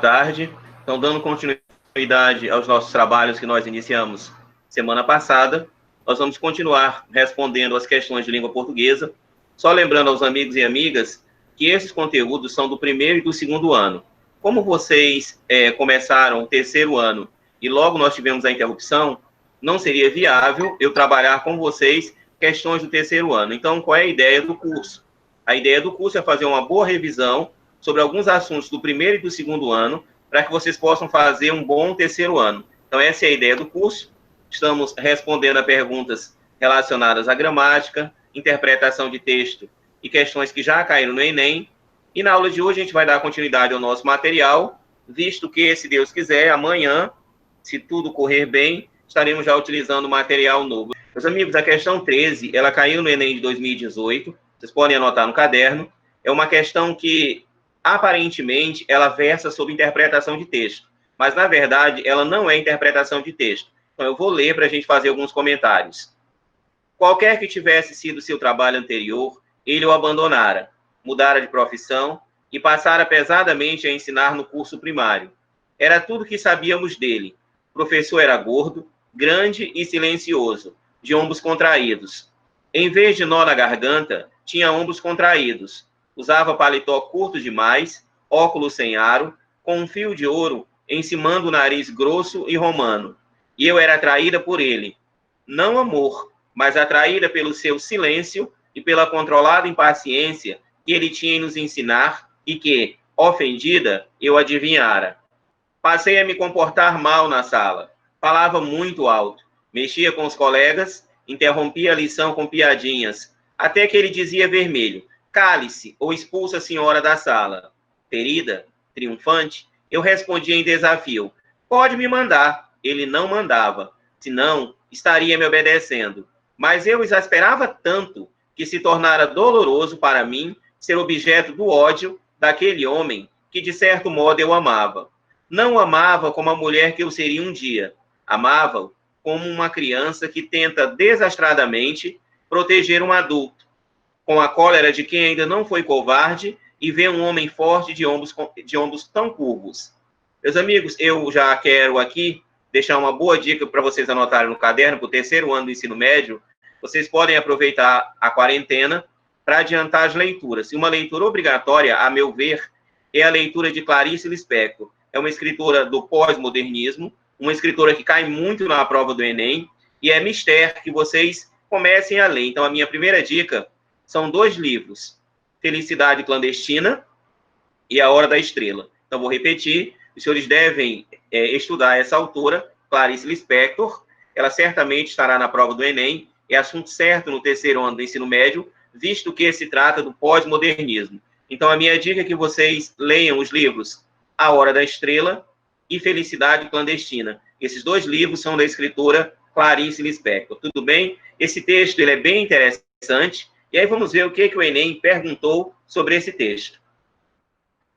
tarde. Então, dando continuidade aos nossos trabalhos que nós iniciamos semana passada, nós vamos continuar respondendo as questões de língua portuguesa. Só lembrando aos amigos e amigas que esses conteúdos são do primeiro e do segundo ano. Como vocês começaram o terceiro ano e logo nós tivemos a interrupção, não seria viável eu trabalhar com vocês questões do terceiro ano. Então, qual é a ideia do curso? A ideia do curso é fazer uma boa revisão sobre alguns assuntos do primeiro e do segundo ano, para que vocês possam fazer um bom terceiro ano. Então, essa é a ideia do curso. Estamos respondendo a perguntas relacionadas à gramática, interpretação de texto e questões que já caíram no Enem. E na aula de hoje a gente vai dar continuidade ao nosso material, visto que, se Deus quiser, amanhã, se tudo correr bem, estaremos já utilizando material novo. Meus amigos, a questão 13, ela caiu no Enem de 2018, vocês podem anotar no caderno. É uma questão que, aparentemente, ela versa sobre interpretação de texto, mas, na verdade, ela não é interpretação de texto. Então, eu vou ler para a gente fazer alguns comentários. Qualquer que tivesse sido seu trabalho anterior, ele o abandonara, mudara de profissão e passara pesadamente a ensinar no curso primário. Era tudo que sabíamos dele. O professor era gordo, grande e silencioso, de ombros contraídos. Em vez de nó na garganta, tinha ombros contraídos. Usava paletó curto demais, óculos sem aro, com um fio de ouro encimando o nariz grosso e romano. E eu era atraída por ele. Não amor, mas atraída pelo seu silêncio e pela controlada impaciência que ele tinha em nos ensinar e que, ofendida, eu adivinhara. Passei a me comportar mal na sala. Falava muito alto, mexia com os colegas, interrompia a lição com piadinhas, até que ele dizia vermelho: cale-se ou expulsa a senhora da sala. Ferida, triunfante, eu respondia em desafio: pode me mandar. Ele não mandava, senão estaria me obedecendo. Mas eu exasperava tanto que se tornara doloroso para mim ser objeto do ódio daquele homem que, de certo modo, eu amava. Não o amava como a mulher que eu seria um dia. Amava-o como uma criança que tenta desastradamente proteger um adulto, com a cólera de quem ainda não foi covarde e vê um homem forte de ombros tão curvos. Meus amigos, eu já quero aqui deixar uma boa dica para vocês anotarem no caderno para o terceiro ano do ensino médio. Vocês podem aproveitar a quarentena para adiantar as leituras. E uma leitura obrigatória, a meu ver, é a leitura de Clarice Lispector. É uma escritora do pós-modernismo, uma escritora que cai muito na prova do Enem, e é mistério que vocês comecem a ler. Então, a minha primeira dica são 2 livros, Felicidade Clandestina e A Hora da Estrela. Então, vou repetir, os senhores devem estudar essa autora, Clarice Lispector. Ela certamente estará na prova do Enem, é assunto certo no terceiro ano do ensino médio, visto que se trata do pós-modernismo. Então, a minha dica é que vocês leiam os livros A Hora da Estrela e Felicidade Clandestina. Esses 2 livros são da escritora Clarice Lispector. Tudo bem? Esse texto ele é bem interessante. E aí vamos ver o que o Enem perguntou sobre esse texto.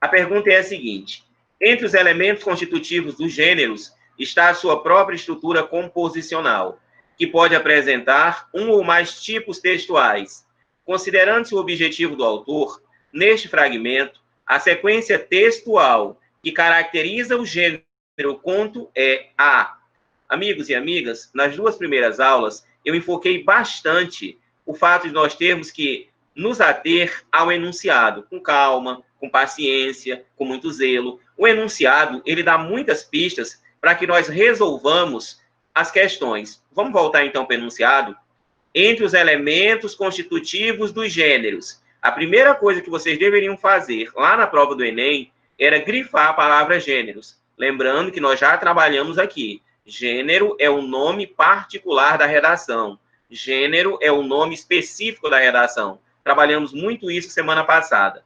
A pergunta é a seguinte: entre os elementos constitutivos dos gêneros está a sua própria estrutura composicional, que pode apresentar um ou mais tipos textuais. Considerando-se o objetivo do autor, neste fragmento, a sequência textual que caracteriza o gênero conto é a. Amigos e amigas, nas 2 primeiras aulas, eu enfoquei bastante o fato de nós termos que nos ater ao enunciado, com calma, com paciência, com muito zelo. O enunciado, ele dá muitas pistas para que nós resolvamos as questões. Vamos voltar, então, para o enunciado? Entre os elementos constitutivos dos gêneros, a primeira coisa que vocês deveriam fazer lá na prova do Enem era grifar a palavra gêneros. Lembrando que nós já trabalhamos aqui. Gênero é o nome particular da redação. Gênero é o nome específico da redação. Trabalhamos muito isso semana passada.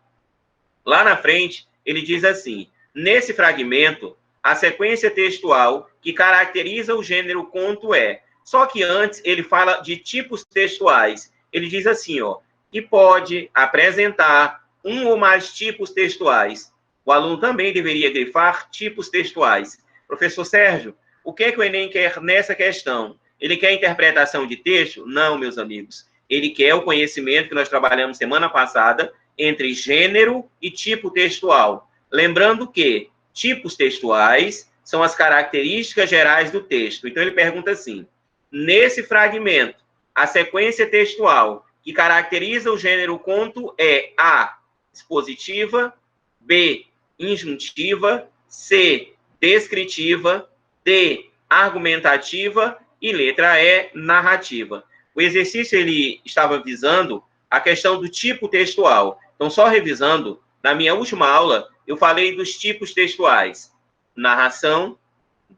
Lá na frente, ele diz assim: nesse fragmento, a sequência textual que caracteriza o gênero conto é. Só que antes ele fala de tipos textuais. Ele diz assim, ó, que pode apresentar um ou mais tipos textuais. O aluno também deveria grifar tipos textuais. Professor Sérgio, o que o Enem quer nessa questão? Ele quer interpretação de texto? Não, meus amigos. Ele quer o conhecimento que nós trabalhamos semana passada entre gênero e tipo textual. Lembrando que Tipos textuais são as características gerais do texto. Então, ele pergunta assim, nesse fragmento, a sequência textual que caracteriza o gênero conto é A, expositiva, B, injuntiva, C, descritiva, D, argumentativa e letra E, narrativa. O exercício ele estava visando a questão do tipo textual. Então, só revisando, na minha última aula, eu falei dos tipos textuais: narração,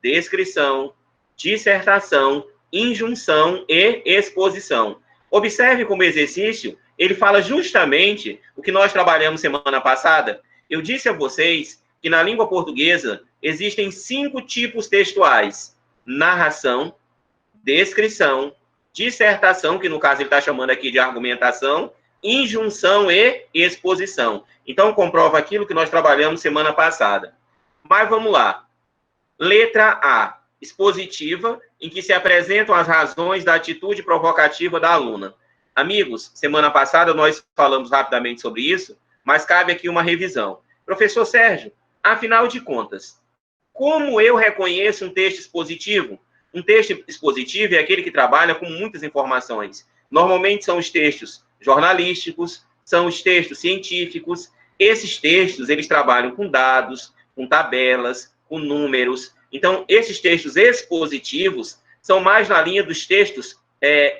descrição, dissertação, injunção e exposição. Observe como exercício, ele fala justamente o que nós trabalhamos semana passada. Eu disse a vocês que na língua portuguesa existem 5 tipos textuais: narração, descrição, dissertação, que no caso ele está chamando aqui de argumentação, injunção e exposição. Então, comprova aquilo que nós trabalhamos semana passada. Mas vamos lá. Letra A, expositiva, em que se apresentam as razões da atitude provocativa da aluna. Amigos, semana passada nós falamos rapidamente sobre isso, mas cabe aqui uma revisão. Professor Sérgio, afinal de contas, como eu reconheço um texto expositivo? Um texto expositivo é aquele que trabalha com muitas informações. Normalmente são os textos jornalísticos, são os textos científicos. Esses textos, eles trabalham com dados, com tabelas, com números. Então, esses textos expositivos são mais na linha dos textos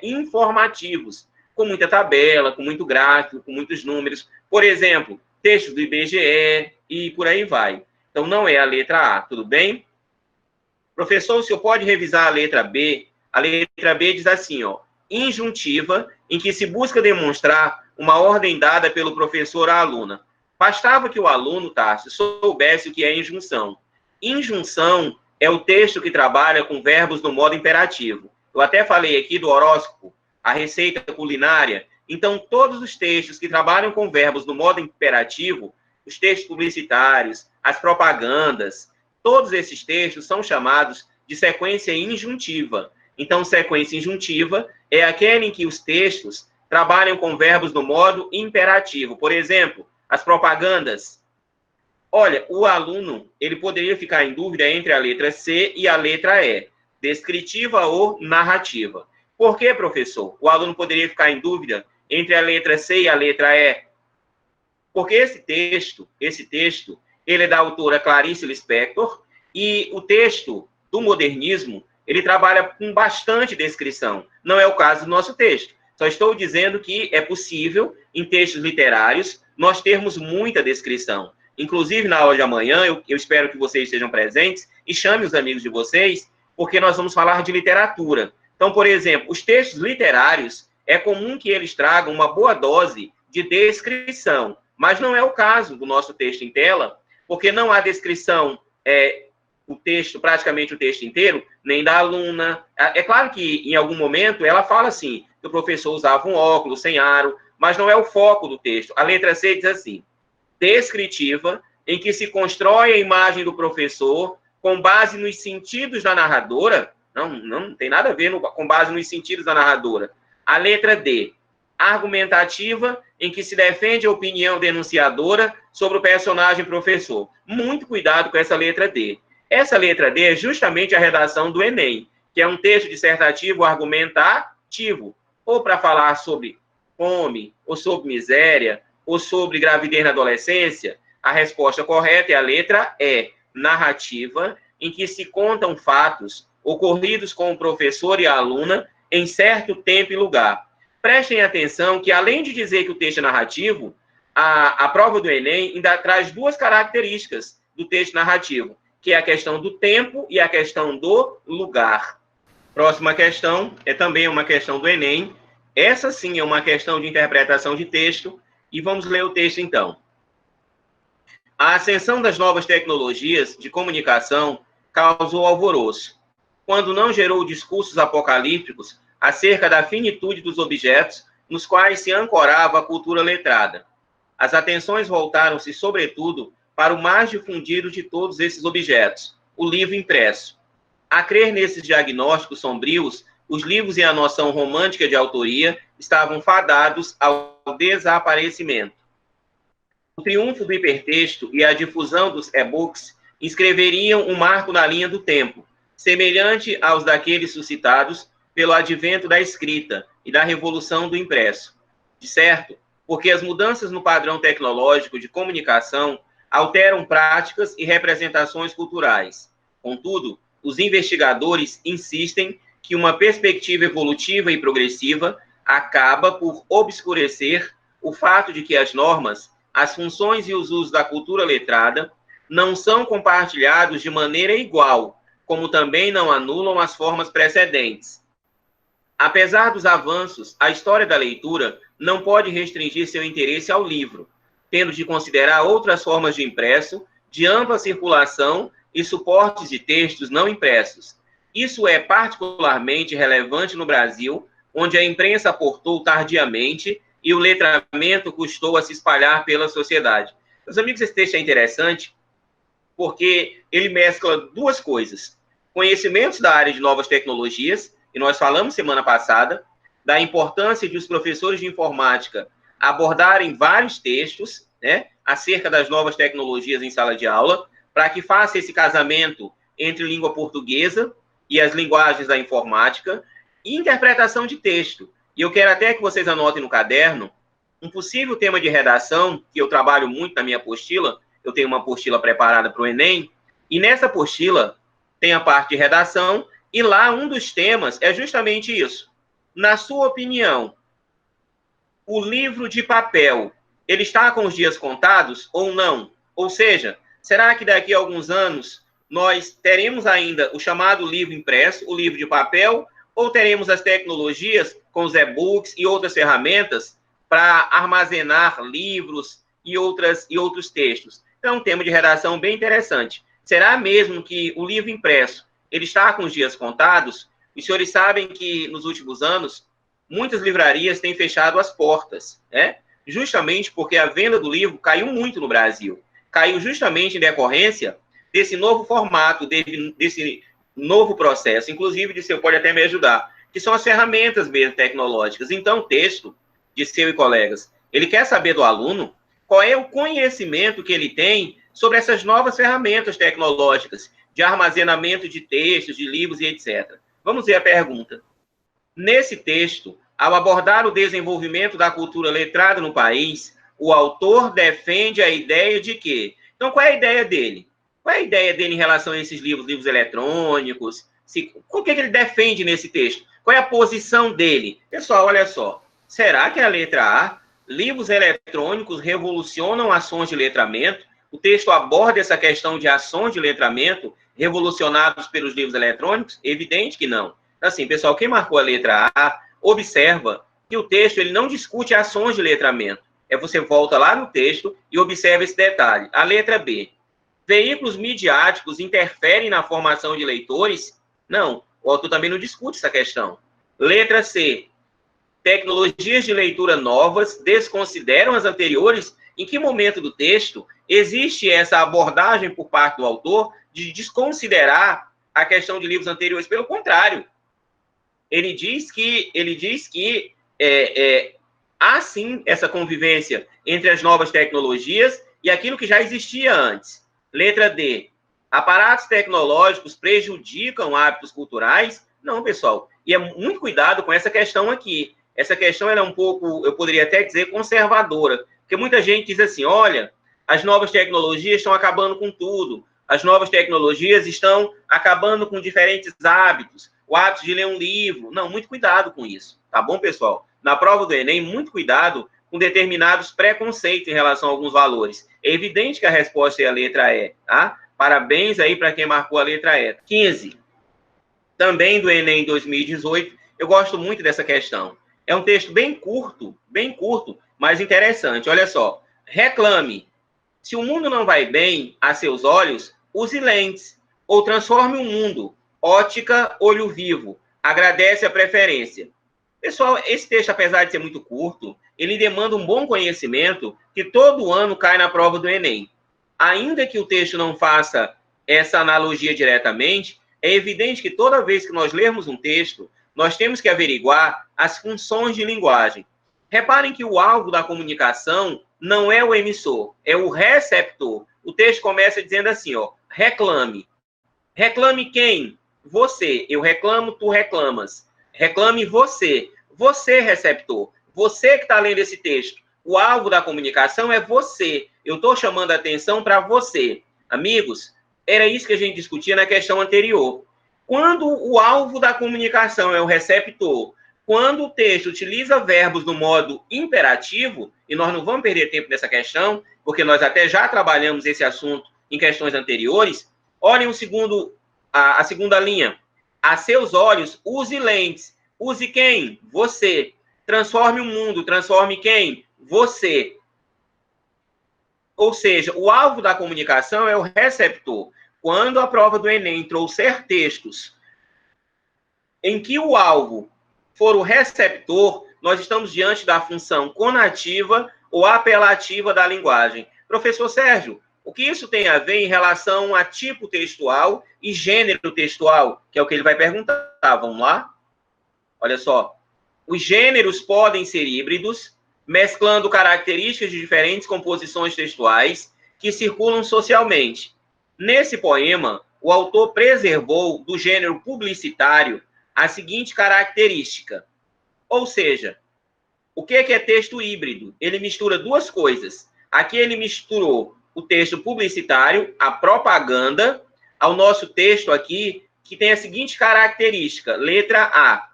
informativos, com muita tabela, com muito gráfico, com muitos números. Por exemplo, textos do IBGE e por aí vai. Então, não é a letra A, tudo bem? Professor, o senhor pode revisar a letra B? A letra B diz assim, ó, injuntiva, em que se busca demonstrar uma ordem dada pelo professor à aluna. Bastava que o aluno, Tarso, soubesse o que é injunção. Injunção é o texto que trabalha com verbos no modo imperativo. Eu até falei aqui do horóscopo, a receita culinária. Então, todos os textos que trabalham com verbos no modo imperativo, os textos publicitários, as propagandas, todos esses textos são chamados de sequência injuntiva. Então, sequência injuntiva é aquela em que os textos trabalham com verbos no modo imperativo. Por exemplo, as propagandas. Olha, o aluno, ele poderia ficar em dúvida entre a letra C e a letra E, descritiva ou narrativa. Por que, professor? O aluno poderia ficar em dúvida entre a letra C e a letra E? Porque esse texto, ele é da autora Clarice Lispector, e o texto do modernismo, ele trabalha com bastante descrição. Não é o caso do nosso texto. Só estou dizendo que é possível, em textos literários, nós termos muita descrição. Inclusive, na aula de amanhã, eu espero que vocês estejam presentes e chame os amigos de vocês, porque nós vamos falar de literatura. Então, por exemplo, os textos literários, é comum que eles tragam uma boa dose de descrição, mas não é o caso do nosso texto em tela, porque não há descrição, o texto, praticamente o texto inteiro, nem da aluna. É claro que, em algum momento, ela fala assim, que o professor usava um óculos sem aro, mas não é o foco do texto. A letra C diz assim, descritiva, em que se constrói a imagem do professor com base nos sentidos da narradora, não tem nada a ver com base nos sentidos da narradora. A letra D, argumentativa, em que se defende a opinião denunciadora sobre o personagem professor. Muito cuidado com essa letra D. Essa letra D é justamente a redação do Enem, que é um texto dissertativo argumentativo, ou para falar sobre fome, ou sobre miséria, ou sobre gravidez na adolescência. A resposta correta é a letra E, narrativa, em que se contam fatos ocorridos com o professor e a aluna em certo tempo e lugar. Prestem atenção que, além de dizer que o texto é narrativo, a prova do Enem ainda traz 2 características do texto narrativo, que é a questão do tempo e a questão do lugar. Próxima questão é também uma questão do Enem. Essa sim é uma questão de interpretação de texto. E vamos ler o texto, então. A ascensão das novas tecnologias de comunicação causou alvoroço, quando não gerou discursos apocalípticos acerca da finitude dos objetos nos quais se ancorava a cultura letrada. As atenções voltaram-se, sobretudo, para o mais difundido de todos esses objetos, o livro impresso. A crer nesses diagnósticos sombrios, os livros e a noção romântica de autoria estavam fadados ao desaparecimento. O triunfo do hipertexto e a difusão dos e-books inscreveriam um marco na linha do tempo, semelhante aos daqueles suscitados pelo advento da escrita e da revolução do impresso. De certo, porque as mudanças no padrão tecnológico de comunicação alteram práticas e representações culturais. Contudo, os investigadores insistem que uma perspectiva evolutiva e progressiva acaba por obscurecer o fato de que as normas, as funções e os usos da cultura letrada não são compartilhados de maneira igual, como também não anulam as formas precedentes. Apesar dos avanços, a história da leitura não pode restringir seu interesse ao livro, tendo de considerar outras formas de impresso, de ampla circulação e suportes de textos não impressos. Isso é particularmente relevante no Brasil, onde a imprensa aportou tardiamente e o letramento custou a se espalhar pela sociedade. Meus amigos, esse texto é interessante porque ele mescla duas coisas. Conhecimentos da área de novas tecnologias, e nós falamos semana passada, da importância de os professores de informática abordarem vários textos, né, acerca das novas tecnologias em sala de aula, para que faça esse casamento entre língua portuguesa e as linguagens da informática, e interpretação de texto. E eu quero até que vocês anotem no caderno um possível tema de redação, que eu trabalho muito na minha apostila. Eu tenho uma apostila preparada para o Enem, e nessa apostila tem a parte de redação, e lá um dos temas é justamente isso. Na sua opinião, o livro de papel, ele está com os dias contados ou não? Ou seja, será que daqui a alguns anos nós teremos ainda o chamado livro impresso, o livro de papel, ou teremos as tecnologias com os e-books e outras ferramentas para armazenar livros e outros textos? Então, é um tema de redação bem interessante. Será mesmo que o livro impresso ele está com os dias contados? Os senhores sabem que, nos últimos anos, muitas livrarias têm fechado as portas, né? Justamente porque a venda do livro caiu muito no Brasil. Caiu justamente em decorrência desse novo formato, desse novo processo. Inclusive, você pode até me ajudar, que são as ferramentas mesmo tecnológicas. Então, o texto, de seu e colegas, ele quer saber do aluno qual é o conhecimento que ele tem sobre essas novas ferramentas tecnológicas de armazenamento de textos, de livros e etc. Vamos ver a pergunta. Nesse texto, ao abordar o desenvolvimento da cultura letrada no país, o autor defende a ideia de que... Então, qual é a ideia dele? Qual é a ideia dele em relação a esses livros eletrônicos? O que ele defende nesse texto? Qual é a posição dele? Pessoal, olha só. Será que a letra A, livros eletrônicos revolucionam ações de letramento? O texto aborda essa questão de ações de letramento revolucionados pelos livros eletrônicos? Evidente que não. Assim, pessoal, quem marcou a letra A, observa que o texto ele não discute ações de letramento. Você volta lá no texto e observa esse detalhe. A letra B. Veículos midiáticos interferem na formação de leitores? Não, o autor também não discute essa questão. Letra C. Tecnologias de leitura novas desconsideram as anteriores? Em que momento do texto existe essa abordagem por parte do autor de desconsiderar a questão de livros anteriores? Pelo contrário, ele diz que há sim essa convivência entre as novas tecnologias e aquilo que já existia antes. Letra D. Aparatos tecnológicos prejudicam hábitos culturais? Não, pessoal. E é muito cuidado com essa questão aqui. Essa questão ela é um pouco, eu poderia até dizer, conservadora. Porque muita gente diz assim, olha, as novas tecnologias estão acabando com tudo. As novas tecnologias estão acabando com diferentes hábitos. O hábito de ler um livro. Não, muito cuidado com isso. Tá bom, pessoal? Na prova do Enem, muito cuidado com determinados preconceitos em relação a alguns valores. É evidente que a resposta é a letra E, tá? Parabéns aí para quem marcou a letra E. 15. Também do Enem 2018, eu gosto muito dessa questão. É um texto bem curto, mas interessante. Olha só. Reclame. Se o mundo não vai bem a seus olhos, use lentes. Ou transforme o mundo. Ótica, olho vivo. Agradece a preferência. Pessoal, esse texto, apesar de ser muito curto, ele demanda um bom conhecimento que todo ano cai na prova do Enem. Ainda que o texto não faça essa analogia diretamente, é evidente que toda vez que nós lermos um texto, nós temos que averiguar as funções de linguagem. Reparem que o alvo da comunicação não é o emissor, é o receptor. o texto começa dizendo assim, ó, reclame. Reclame quem? Você. Eu reclamo, tu reclamas. Reclame você. Você, receptor. Você que está lendo esse texto. O alvo da comunicação é você. Eu estou chamando a atenção para você. Amigos, era isso que a gente discutia na questão anterior. Quando o alvo da comunicação é o receptor, quando o texto utiliza verbos no modo imperativo, e nós não vamos perder tempo nessa questão, porque nós até já trabalhamos esse assunto em questões anteriores, olhem a segunda linha. A seus olhos, use lentes. Use quem? Você. Transforme o mundo. Transforme quem? Você. Ou seja, o alvo da comunicação é o receptor. Quando a prova do Enem trouxer textos em que o alvo for o receptor, nós estamos diante da função conativa ou apelativa da linguagem. Professor Sérgio, o que isso tem a ver em relação a tipo textual e gênero textual? Que é o que ele vai perguntar. Vamos lá? Olha só. Os gêneros podem ser híbridos, mesclando características de diferentes composições textuais que circulam socialmente. Nesse poema, o autor preservou do gênero publicitário a seguinte característica. Ou seja, o que é texto híbrido? Ele mistura duas coisas. Aqui ele misturou o texto publicitário, a propaganda, ao nosso texto aqui, que tem a seguinte característica. Letra A,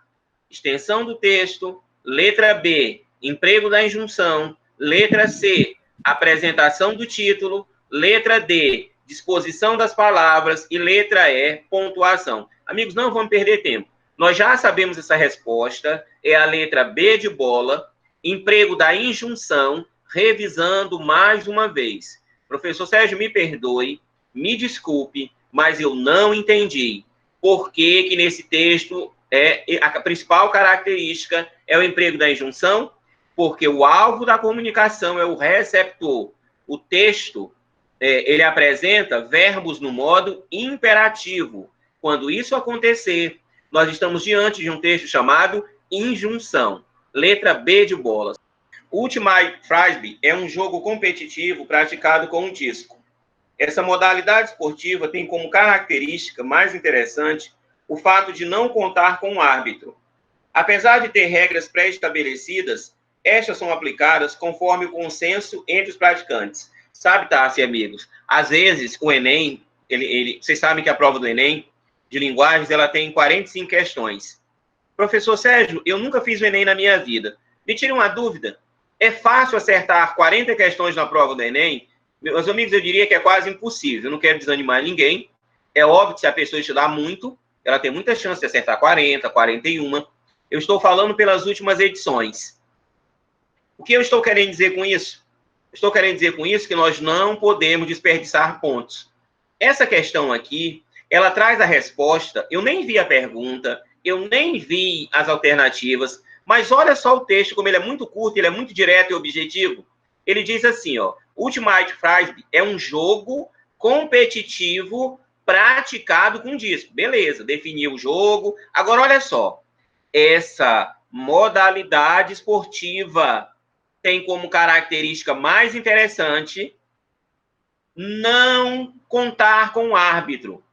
extensão do texto. Letra B, emprego da injunção. Letra C, apresentação do título. Letra D, disposição das palavras. E letra E, pontuação. Amigos, não vamos perder tempo. Nós já sabemos essa resposta. É a letra B de bola, emprego da injunção, revisando mais uma vez. Professor Sérgio, me perdoe, me desculpe, mas eu não entendi por que nesse texto a principal característica é o emprego da injunção, porque o alvo da comunicação é o receptor. O texto, ele apresenta verbos no modo imperativo. Quando isso acontecer, nós estamos diante de um texto chamado injunção. Letra B de bola. Ultimate Frisbee é um jogo competitivo praticado com um disco. Essa modalidade esportiva tem como característica mais interessante o fato de não contar com um árbitro. Apesar de ter regras pré-estabelecidas, estas são aplicadas conforme o consenso entre os praticantes. Sabe, Tassi, amigos, às vezes o Enem, vocês sabem que a prova do Enem de linguagens, ela tem 45 questões. Professor Sérgio, eu nunca fiz o Enem na minha vida. Me tire uma dúvida. É fácil acertar 40 questões na prova do Enem? Meus amigos, eu diria que é quase impossível. Eu não quero desanimar ninguém. É óbvio que se a pessoa estudar muito, ela tem muita chance de acertar 40, 41. Eu estou falando pelas últimas edições. O que eu estou querendo dizer com isso? Estou querendo dizer com isso que nós não podemos desperdiçar pontos. Essa questão aqui, ela traz a resposta. Eu nem vi a pergunta, eu nem vi as alternativas, mas olha só o texto, como ele é muito curto, ele é muito direto e objetivo. Ele diz assim, ó, Ultimate Frisbee é um jogo competitivo praticado com disco. Beleza, definiu o jogo. Agora, olha só, essa modalidade esportiva tem como característica mais interessante não contar com o árbitro.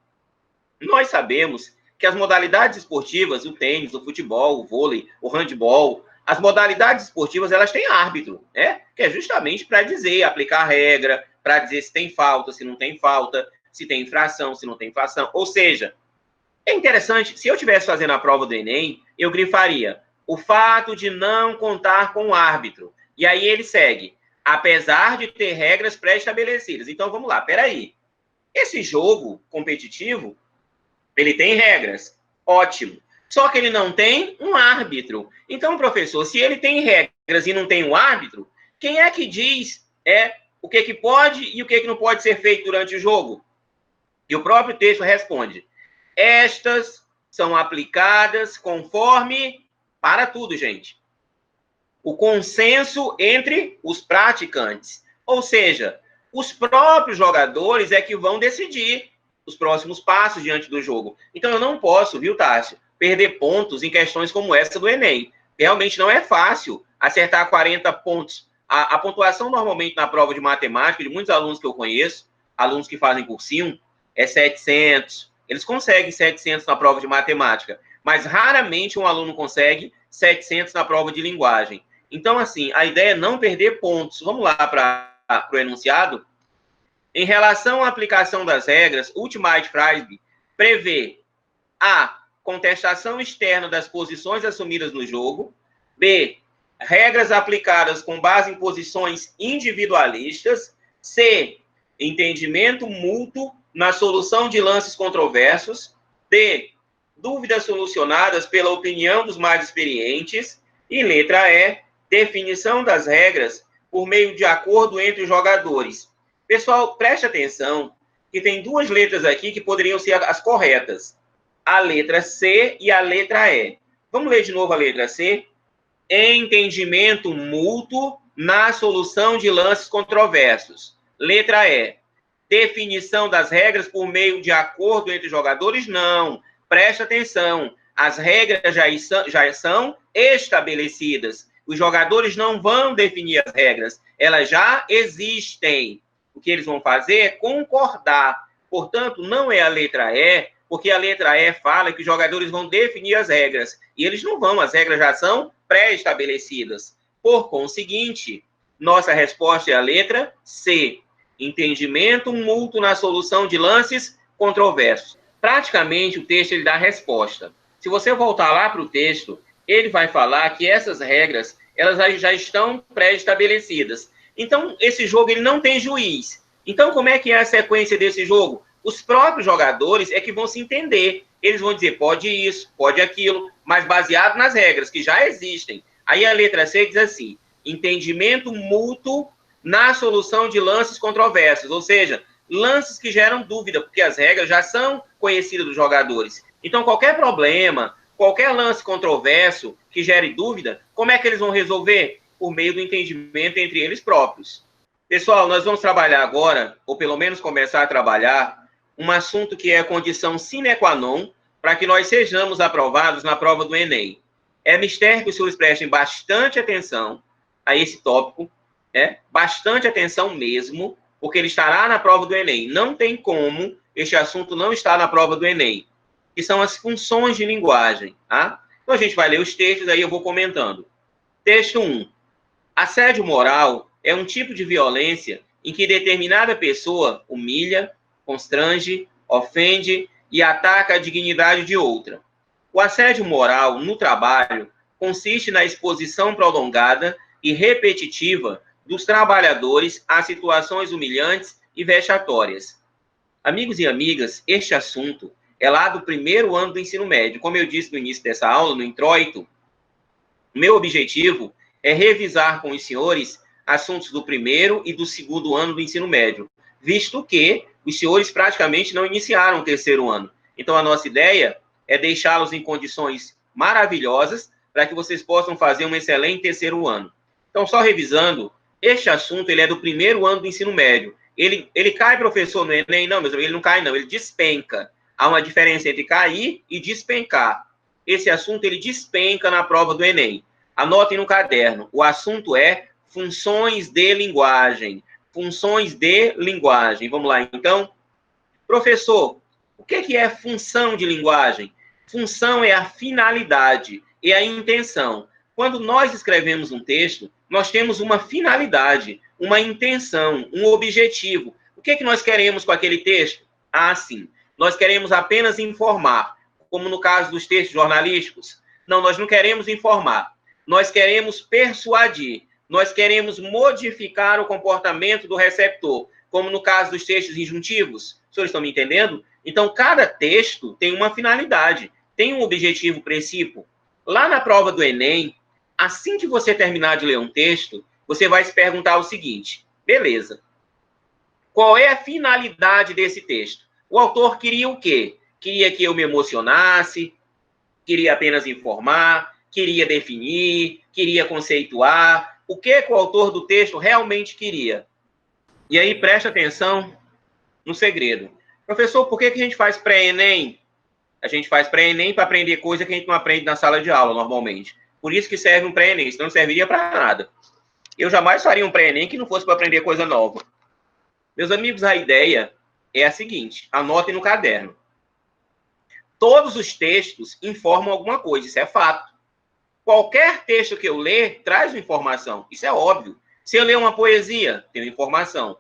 Nós sabemos que as modalidades esportivas, o tênis, o futebol, o vôlei, o handebol, as modalidades esportivas, elas têm árbitro, né? Que é justamente para dizer, aplicar a regra, para dizer se tem falta, se não tem falta, se tem infração, se não tem infração. Ou seja, é interessante, se eu estivesse fazendo a prova do Enem, eu grifaria o fato de não contar com o árbitro. E aí ele segue, apesar de ter regras pré-estabelecidas. Então, vamos lá, peraí. Esse jogo competitivo, ele tem regras. Ótimo. Só que ele não tem um árbitro. Então, professor, se ele tem regras e não tem um árbitro, quem é que diz o que pode e o que não pode ser feito durante o jogo? E o próprio texto responde, estas são aplicadas conforme, para tudo, gente, o consenso entre os praticantes. Ou seja, os próprios jogadores é que vão decidir os próximos passos diante do jogo. Então, eu não posso, viu, Tássio, perder pontos em questões como essa do Enem. Realmente não é fácil acertar 40 pontos. A pontuação, normalmente, na prova de matemática, de muitos alunos que eu conheço, alunos que fazem cursinho, é 700. Eles conseguem 700 na prova de matemática, mas raramente um aluno consegue 700 na prova de linguagem. Então, assim, a ideia é não perder pontos. Vamos lá para o enunciado. Em relação à aplicação das regras, Ultimate-Frisbee prevê A. Contestação externa das posições assumidas no jogo. B. Regras aplicadas com base em posições individualistas. C. Entendimento mútuo na solução de lances controversos. D. Dúvidas solucionadas pela opinião dos mais experientes. E letra E. Definição das regras por meio de acordo entre os jogadores. Pessoal, preste atenção que tem duas letras aqui que poderiam ser as corretas. A letra C e a letra E. Vamos ler de novo a letra C? Entendimento mútuo na solução de lances controversos. Letra E. Definição das regras por meio de acordo entre os jogadores? Não. Preste atenção. As regras já são estabelecidas. Os jogadores não vão definir as regras. Elas já existem. O que eles vão fazer é concordar. Portanto, não é a letra E, porque a letra E fala que os jogadores vão definir as regras. E eles não vão, as regras já são pré-estabelecidas. Por conseguinte, nossa resposta é a letra C. Entendimento mútuo na solução de lances controversos. Praticamente, o texto ele dá a resposta. Se você voltar lá para o texto, ele vai falar que essas regras elas já estão pré-estabelecidas. Então, esse jogo ele não tem juiz. Então, como é que é a sequência desse jogo? Os próprios jogadores é que vão se entender. Eles vão dizer, pode isso, pode aquilo, mas baseado nas regras que já existem. Aí a letra C diz assim, entendimento mútuo na solução de lances controversos, ou seja, lances que geram dúvida, porque as regras já são conhecidas dos jogadores. Então, qualquer problema, qualquer lance controverso que gere dúvida, como é que eles vão resolver? Por meio do entendimento entre eles próprios. Pessoal, nós vamos trabalhar agora, ou pelo menos começar a trabalhar, um assunto que é a condição sine qua non para que nós sejamos aprovados na prova do Enem. É mistério que os senhores prestem bastante atenção a esse tópico, bastante atenção mesmo, porque ele estará na prova do Enem. Não tem como este assunto não estar na prova do Enem, que são as funções de linguagem. Tá? Então, a gente vai ler os textos, aí eu vou comentando. Texto 1. Assédio moral é um tipo de violência em que determinada pessoa humilha, constrange, ofende e ataca a dignidade de outra. O assédio moral no trabalho consiste na exposição prolongada e repetitiva dos trabalhadores a situações humilhantes e vexatórias. Amigos e amigas, este assunto é lá do primeiro ano do ensino médio. Como eu disse no início dessa aula, no introito, meu objetivo é revisar com os senhores assuntos do primeiro e do segundo ano do ensino médio, visto que os senhores praticamente não iniciaram o terceiro ano. Então, a nossa ideia é deixá-los em condições maravilhosas para que vocês possam fazer um excelente terceiro ano. Então, só revisando, este assunto ele é do primeiro ano do ensino médio. Ele cai, professor, no Enem? Não, meus amigos, ele não cai, não, ele despenca. Há uma diferença entre cair e despencar. Esse assunto, ele despenca na prova do Enem. Anotem no caderno. O assunto é funções de linguagem. Funções de linguagem. Vamos lá, então. Professor, o que é função de linguagem? Função é a finalidade e a intenção. Quando nós escrevemos um texto, nós temos uma finalidade, uma intenção, um objetivo. O que nós queremos com aquele texto? Ah, sim. Nós queremos apenas informar, como no caso dos textos jornalísticos. Não, nós não queremos informar. Nós queremos persuadir, nós queremos modificar o comportamento do receptor, como no caso dos textos injuntivos. Os senhores estão me entendendo? Então, cada texto tem uma finalidade, tem um objetivo preciso. Lá na prova do Enem, assim que você terminar de ler um texto, você vai se perguntar o seguinte, beleza, qual é a finalidade desse texto? O autor queria o quê? Queria que eu me emocionasse, queria apenas informar, queria definir, queria conceituar, o que o autor do texto realmente queria. E aí, preste atenção no segredo. Professor, por que a gente faz pré-ENEM? A gente faz pré-ENEM para aprender coisa que a gente não aprende na sala de aula, normalmente. Por isso que serve um pré-ENEM, senão não serviria para nada. Eu jamais faria um pré-ENEM que não fosse para aprender coisa nova. Meus amigos, a ideia é a seguinte, anotem no caderno. Todos os textos informam alguma coisa, isso é fato. Qualquer texto que eu ler traz uma informação, isso é óbvio. Se eu ler uma poesia, tem uma informação.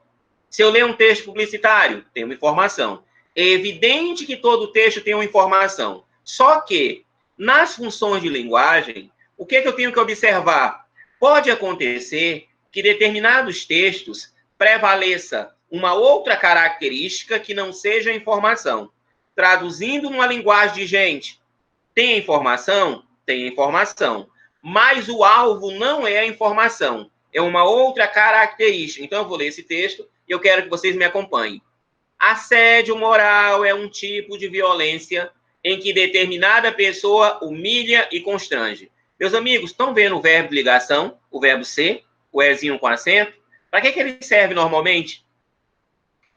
Se eu ler um texto publicitário, tem uma informação. É evidente que todo texto tem uma informação. Só que, nas funções de linguagem, o que eu tenho que observar? Pode acontecer que determinados textos prevaleça uma outra característica que não seja informação. Traduzindo numa linguagem de gente, tem informação? Tem informação. Mas o alvo não é a informação. É uma outra característica. Então, eu vou ler esse texto e eu quero que vocês me acompanhem. Assédio moral é um tipo de violência em que determinada pessoa humilha e constrange. Meus amigos, estão vendo o verbo de ligação, o verbo ser, o ezinho com acento? Para que ele serve normalmente?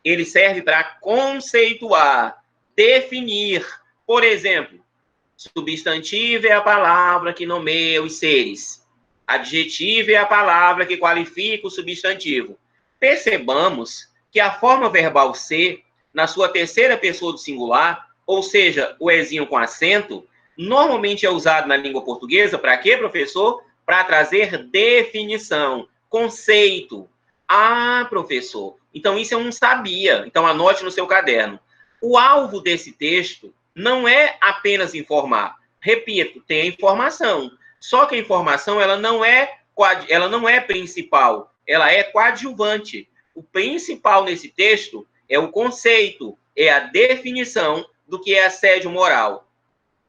Ele serve para conceituar, definir. Por exemplo, substantivo é a palavra que nomeia os seres. Adjetivo é a palavra que qualifica o substantivo. Percebamos que a forma verbal ser, na sua terceira pessoa do singular, ou seja, o ezinho com acento, normalmente é usado na língua portuguesa para quê, professor? Para trazer definição, conceito. Ah, professor, então isso eu não sabia. Então anote no seu caderno. O alvo desse texto não é apenas informar. Repito, tem a informação. Só que a informação ela não é principal, ela é coadjuvante. O principal nesse texto é o conceito, é a definição do que é assédio moral.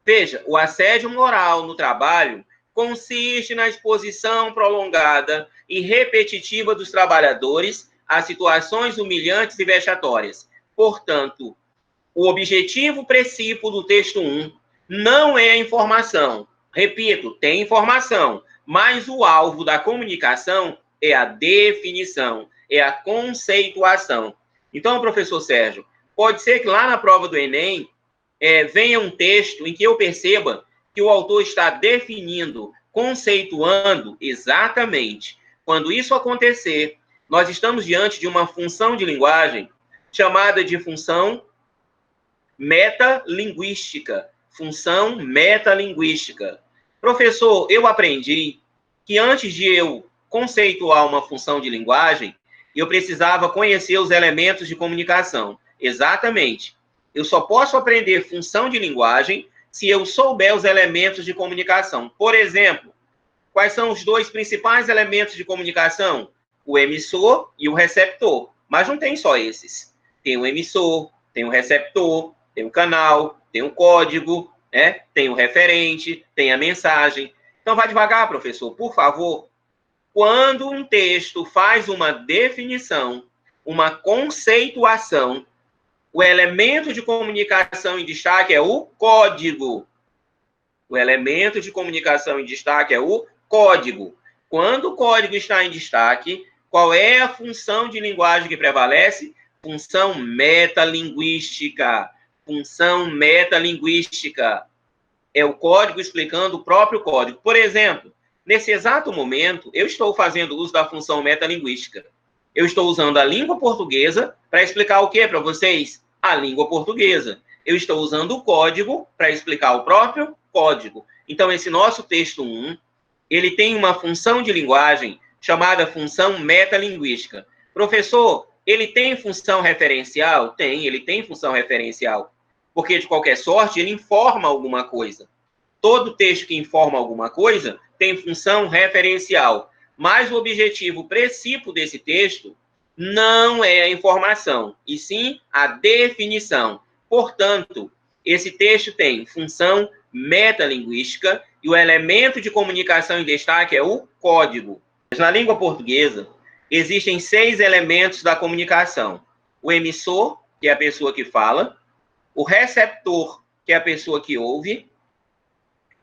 Veja, o assédio moral no trabalho consiste na exposição prolongada e repetitiva dos trabalhadores a situações humilhantes e vexatórias. Portanto, o objetivo principal do texto 1 não é a informação. Repito, tem informação, mas o alvo da comunicação é a definição, é a conceituação. Então, professor Sérgio, pode ser que lá na prova do Enem venha um texto em que eu perceba que o autor está definindo, conceituando exatamente. Quando isso acontecer, nós estamos diante de uma função de linguagem chamada de função metalinguística. Função metalinguística. Professor, eu aprendi que antes de eu conceituar uma função de linguagem, eu precisava conhecer os elementos de comunicação. Exatamente. Eu só posso aprender função de linguagem se eu souber os elementos de comunicação. Por exemplo, quais são os dois principais elementos de comunicação? O emissor e o receptor. Mas não tem só esses. Tem o emissor, tem o receptor, tem o canal, tem o código, né? Tem o referente, tem a mensagem. Então, vai devagar, professor, por favor. Quando um texto faz uma definição, uma conceituação, o elemento de comunicação em destaque é o código. O elemento de comunicação em destaque é o código. Quando o código está em destaque, qual é a função de linguagem que prevalece? Função metalinguística. Função metalinguística. É o código explicando o próprio código. Por exemplo, nesse exato momento, eu estou fazendo uso da função metalinguística. Eu estou usando a língua portuguesa para explicar o que para vocês? A língua portuguesa. Eu estou usando o código para explicar o próprio código. Então, esse nosso texto 1, ele tem uma função de linguagem chamada função metalinguística. Professor, ele tem função referencial? Tem, ele tem função referencial. Porque, de qualquer sorte, ele informa alguma coisa. Todo texto que informa alguma coisa tem função referencial. Mas o objetivo principal desse texto não é a informação, e sim a definição. Portanto, esse texto tem função metalinguística e o elemento de comunicação em destaque é o código. Na língua portuguesa, existem 6 elementos da comunicação. O emissor, que é a pessoa que fala, o receptor, que é a pessoa que ouve,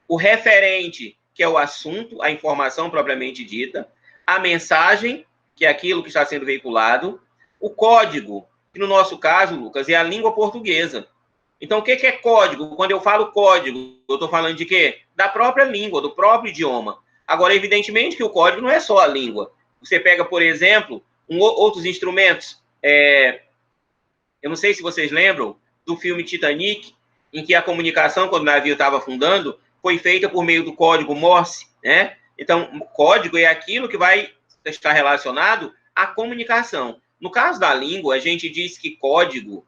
o referente, que é o assunto, a informação propriamente dita, a mensagem, que é aquilo que está sendo veiculado, o código, que no nosso caso, Lucas, é a língua portuguesa. Então, o que é código? Quando eu falo código, eu estou falando de quê? Da própria língua, do próprio idioma. Agora, evidentemente que o código não é só a língua. Você pega, por exemplo, outros instrumentos, Eu não sei se vocês lembram do filme Titanic, em que a comunicação, quando o navio estava afundando, foi feita por meio do código Morse, né? Então, o código é aquilo que vai estar relacionado à comunicação. No caso da língua, a gente diz que código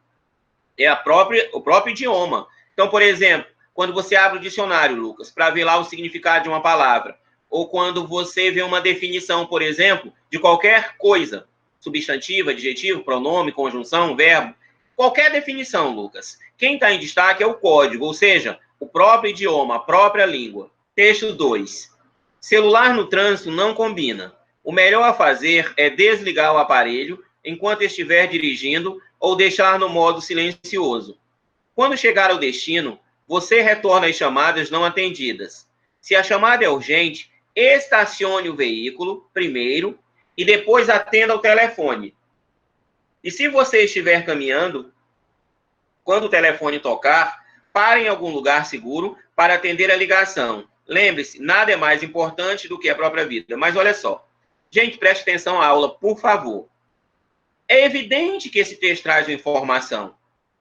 é o próprio idioma. Então, por exemplo, quando você abre o dicionário, Lucas, para ver lá o significado de uma palavra, ou quando você vê uma definição, por exemplo, de qualquer coisa, substantivo, adjetivo, pronome, conjunção, verbo, qualquer definição, Lucas, quem está em destaque é o código, ou seja, o próprio idioma, a própria língua. Texto 2. Celular no trânsito não combina. O melhor a fazer é desligar o aparelho enquanto estiver dirigindo ou deixar no modo silencioso. Quando chegar ao destino, você retorna as chamadas não atendidas. Se a chamada é urgente, estacione o veículo primeiro e depois atenda ao telefone. E se você estiver caminhando, quando o telefone tocar, pare em algum lugar seguro para atender a ligação. Lembre-se, nada é mais importante do que a própria vida. Mas olha só, gente, preste atenção à aula, por favor. É evidente que esse texto traz uma informação.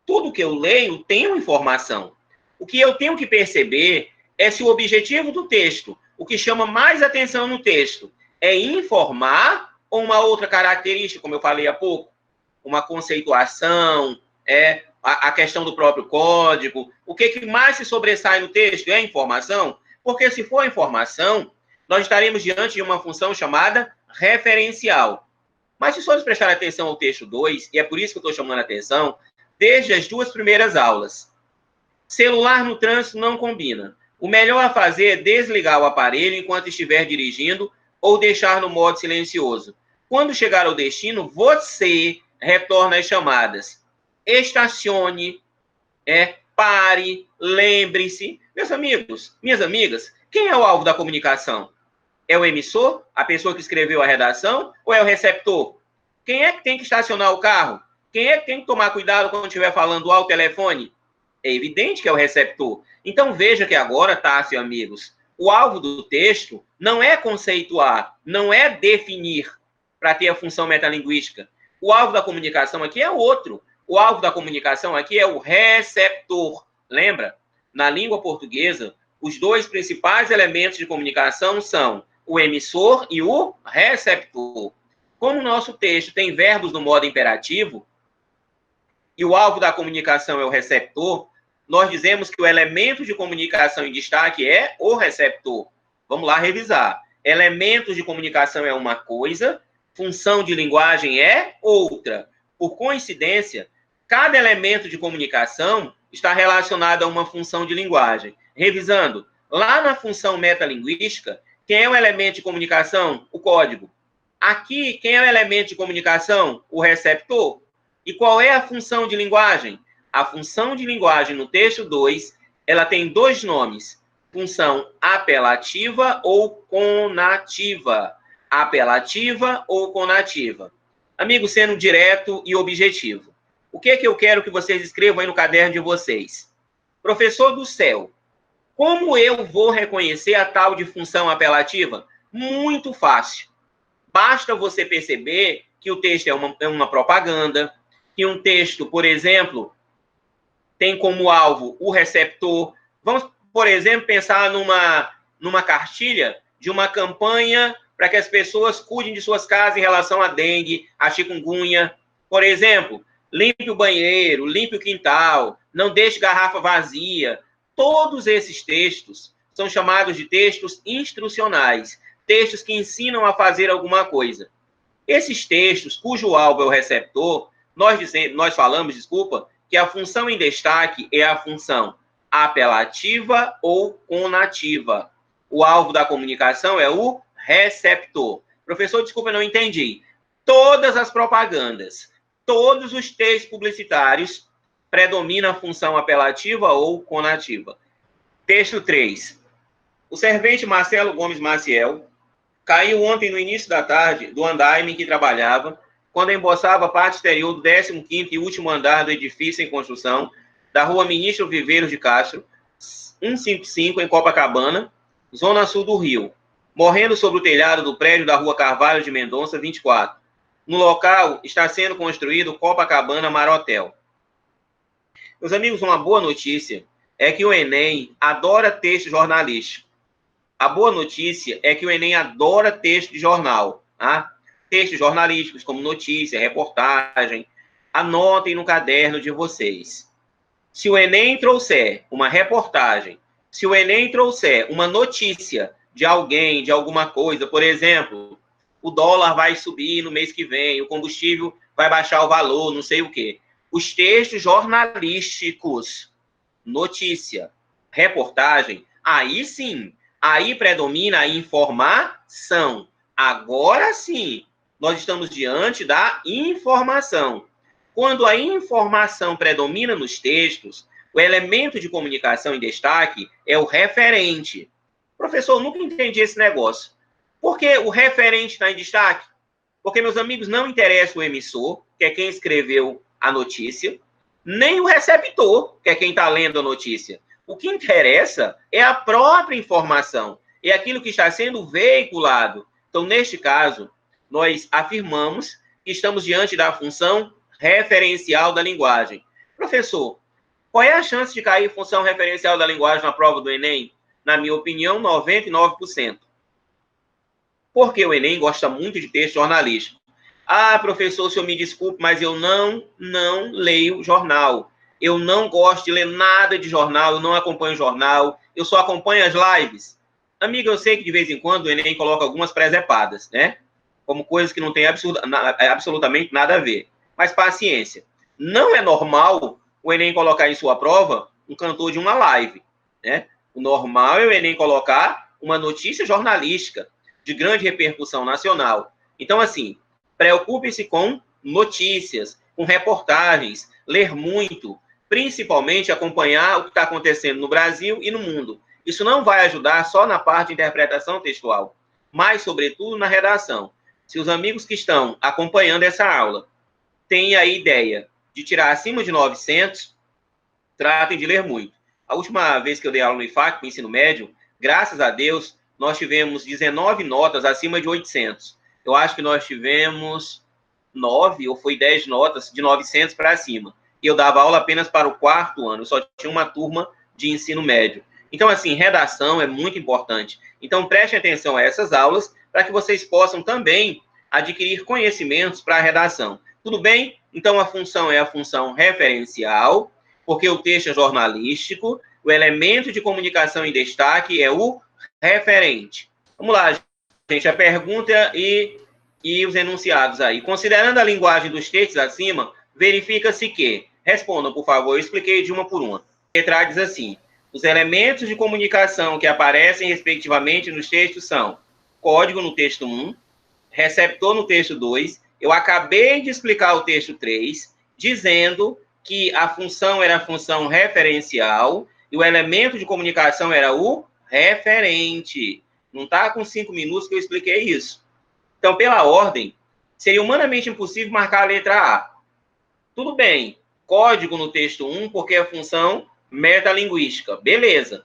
Tudo que eu leio tem uma informação. O que eu tenho que perceber é se o objetivo do texto, o que chama mais atenção no texto, é informar ou uma outra característica, como eu falei há pouco, uma conceituação, a questão do próprio código. O que mais se sobressai no texto é a informação, porque se for informação, nós estaremos diante de uma função chamada referencial. Mas se vocês prestarem atenção ao texto 2, e é por isso que eu estou chamando a atenção, desde as duas primeiras aulas, celular no trânsito não combina. O melhor a fazer é desligar o aparelho enquanto estiver dirigindo ou deixar no modo silencioso. Quando chegar ao destino, você retorna as chamadas. Estacione, pare, lembre-se. Meus amigos, minhas amigas, quem é o alvo da comunicação? É o emissor, a pessoa que escreveu a redação, ou é o receptor? Quem é que tem que estacionar o carro? Quem é que tem que tomar cuidado quando estiver falando ao telefone? É evidente que é o receptor. Então, veja que agora, Tássio, amigos, o alvo do texto não é conceituar, não é definir para ter a função metalinguística. O alvo da comunicação aqui é outro. O alvo da comunicação aqui é o receptor. Lembra? Na língua portuguesa, os dois principais elementos de comunicação são o emissor e o receptor. Como o nosso texto tem verbos no modo imperativo, e o alvo da comunicação é o receptor, nós dizemos que o elemento de comunicação em destaque é o receptor. Vamos lá revisar. Elementos de comunicação é uma coisa, função de linguagem é outra. Por coincidência, cada elemento de comunicação está relacionado a uma função de linguagem. Revisando, lá na função metalinguística, quem é o elemento de comunicação? O código. Aqui, quem é o elemento de comunicação? O receptor. E qual é a função de linguagem? A função de linguagem no texto 2, ela tem dois nomes. Função apelativa ou conativa. Apelativa ou conativa. Amigo, sendo direto e objetivo. O que é que eu quero que vocês escrevam aí no caderno de vocês? Professor do céu, como eu vou reconhecer a tal de função apelativa? Muito fácil. Basta você perceber que o texto é uma propaganda, que um texto, por exemplo, tem como alvo o receptor. Vamos, por exemplo, pensar numa cartilha de uma campanha para que as pessoas cuidem de suas casas em relação à dengue, à chikungunya. Por exemplo, limpe o banheiro, limpe o quintal, não deixe garrafa vazia. Todos esses textos são chamados de textos instrucionais, textos que ensinam a fazer alguma coisa. Esses textos, cujo alvo é o receptor, nós falamos, que a função em destaque é a função apelativa ou conativa. O alvo da comunicação é o receptor. Professor, desculpa, eu não entendi. Todas as propagandas, todos os textos publicitários predomina a função apelativa ou conativa. Texto 3. O servente Marcelo Gomes Maciel caiu ontem no início da tarde do andaime em que trabalhava, quando emboçava a parte exterior do 15º e último andar do edifício em construção da rua Ministro Viveiros de Castro, 155, em Copacabana, zona sul do Rio, morrendo sobre o telhado do prédio da rua Carvalho de Mendonça, 24. No local está sendo construído o Copacabana Marotel. Meus amigos, uma boa notícia é que o Enem adora texto jornalístico. A boa notícia é que o Enem adora texto de jornal. Tá? Textos jornalísticos como notícia, reportagem. Anotem no caderno de vocês. Se o Enem trouxer uma reportagem, se o Enem trouxer uma notícia de alguém, de alguma coisa, por exemplo, o dólar vai subir no mês que vem, o combustível vai baixar o valor, não sei o quê. Os textos jornalísticos, notícia, reportagem, aí sim, aí predomina a informação. Agora sim, nós estamos diante da informação. Quando a informação predomina nos textos, o elemento de comunicação em destaque é o referente. Professor, eu nunca entendi esse negócio. Por que o referente está em destaque? Porque, meus amigos, não interessa o emissor, que é quem escreveu a notícia, nem o receptor, que é quem está lendo a notícia. O que interessa é a própria informação, é aquilo que está sendo veiculado. Então, neste caso, nós afirmamos que estamos diante da função referencial da linguagem. Professor, qual é a chance de cair função referencial da linguagem na prova do Enem? Na minha opinião, 99%. Porque o Enem gosta muito de texto jornalístico. Ah, professor, o senhor me desculpe, mas eu não leio jornal. Eu não gosto de ler nada de jornal, eu não acompanho jornal, eu só acompanho as lives. Amigo, eu sei que de vez em quando o Enem coloca algumas presepadas, né? Como coisas que não têm absolutamente nada a ver. Mas paciência. Não é normal o Enem colocar em sua prova um cantor de uma live, né? O normal é o Enem colocar uma notícia jornalística de grande repercussão nacional. Então, assim, preocupe-se com notícias, com reportagens, ler muito, principalmente acompanhar o que está acontecendo no Brasil e no mundo. Isso não vai ajudar só na parte de interpretação textual, mas, sobretudo, na redação. Se os amigos que estão acompanhando essa aula têm a ideia de tirar acima de 900, tratem de ler muito. A última vez que eu dei aula no IFAC, no ensino médio, graças a Deus, nós tivemos 19 notas acima de 800. Eu acho que nós tivemos 9 ou foi 10 notas de 900 para cima. E eu dava aula apenas para o 4º ano, eu só tinha uma turma de ensino médio. Então, assim, redação é muito importante. Então, prestem atenção a essas aulas para que vocês possam também adquirir conhecimentos para a redação. Tudo bem? Então, a função é a função referencial, porque o texto é jornalístico, o elemento de comunicação em destaque é o referente. Vamos lá, gente, a pergunta e os enunciados aí. Considerando a linguagem dos textos acima, verifica-se que... Respondam, por favor, eu expliquei de uma por uma. A letra A diz assim: os elementos de comunicação que aparecem, respectivamente, nos textos são código no texto 1, receptor no texto 2. Eu acabei de explicar o texto 3, dizendo que a função era a função referencial e o elemento de comunicação era o referente. Não está com 5 minutos que eu expliquei isso. Então, pela ordem, seria humanamente impossível marcar a letra A. Tudo bem, código no texto 1, porque é a função metalinguística. Beleza.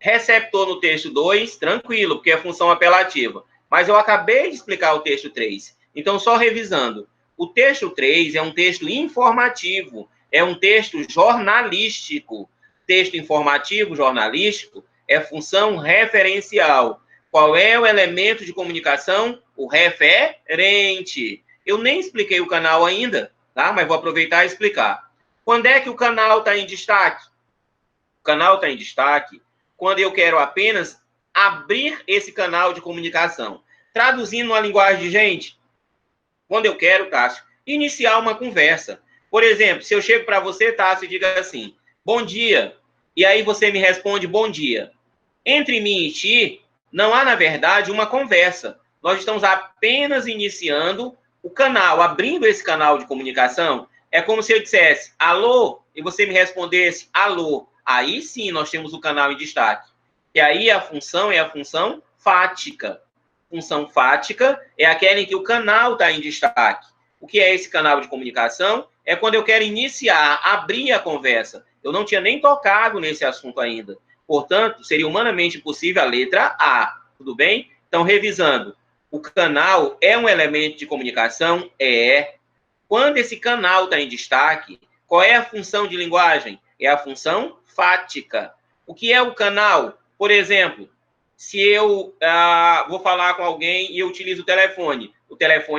Receptor no texto 2, tranquilo, porque é a função apelativa. Mas eu acabei de explicar o texto 3. Então, só revisando. O texto 3 é um texto informativo, é um texto jornalístico. Texto informativo, jornalístico, é função referencial. Qual é o elemento de comunicação? O referente. Eu nem expliquei o canal ainda, tá? Mas vou aproveitar e explicar. Quando é que o canal está em destaque? O canal está em destaque quando eu quero apenas abrir esse canal de comunicação. Traduzindo uma linguagem de gente, quando eu quero, Tássio, iniciar uma conversa. Por exemplo, se eu chego para você, Tássio, e diga assim, bom dia, e aí você me responde bom dia. Entre mim e ti, não há, na verdade, uma conversa. Nós estamos apenas iniciando o canal, abrindo esse canal de comunicação. É como se eu dissesse alô, e você me respondesse alô. Aí sim nós temos o canal em destaque. E aí a função é a função fática. Função fática é aquela em que o canal está em destaque. O que é esse canal de comunicação? É quando eu quero iniciar, abrir a conversa. Eu não tinha nem tocado nesse assunto ainda. Portanto, seria humanamente possível a letra A. Tudo bem? Então, revisando. O canal é um elemento de comunicação? É. Quando esse canal está em destaque, qual é a função de linguagem? É a função fática. O que é o canal? Por exemplo, se eu vou falar com alguém e eu utilizo o telefone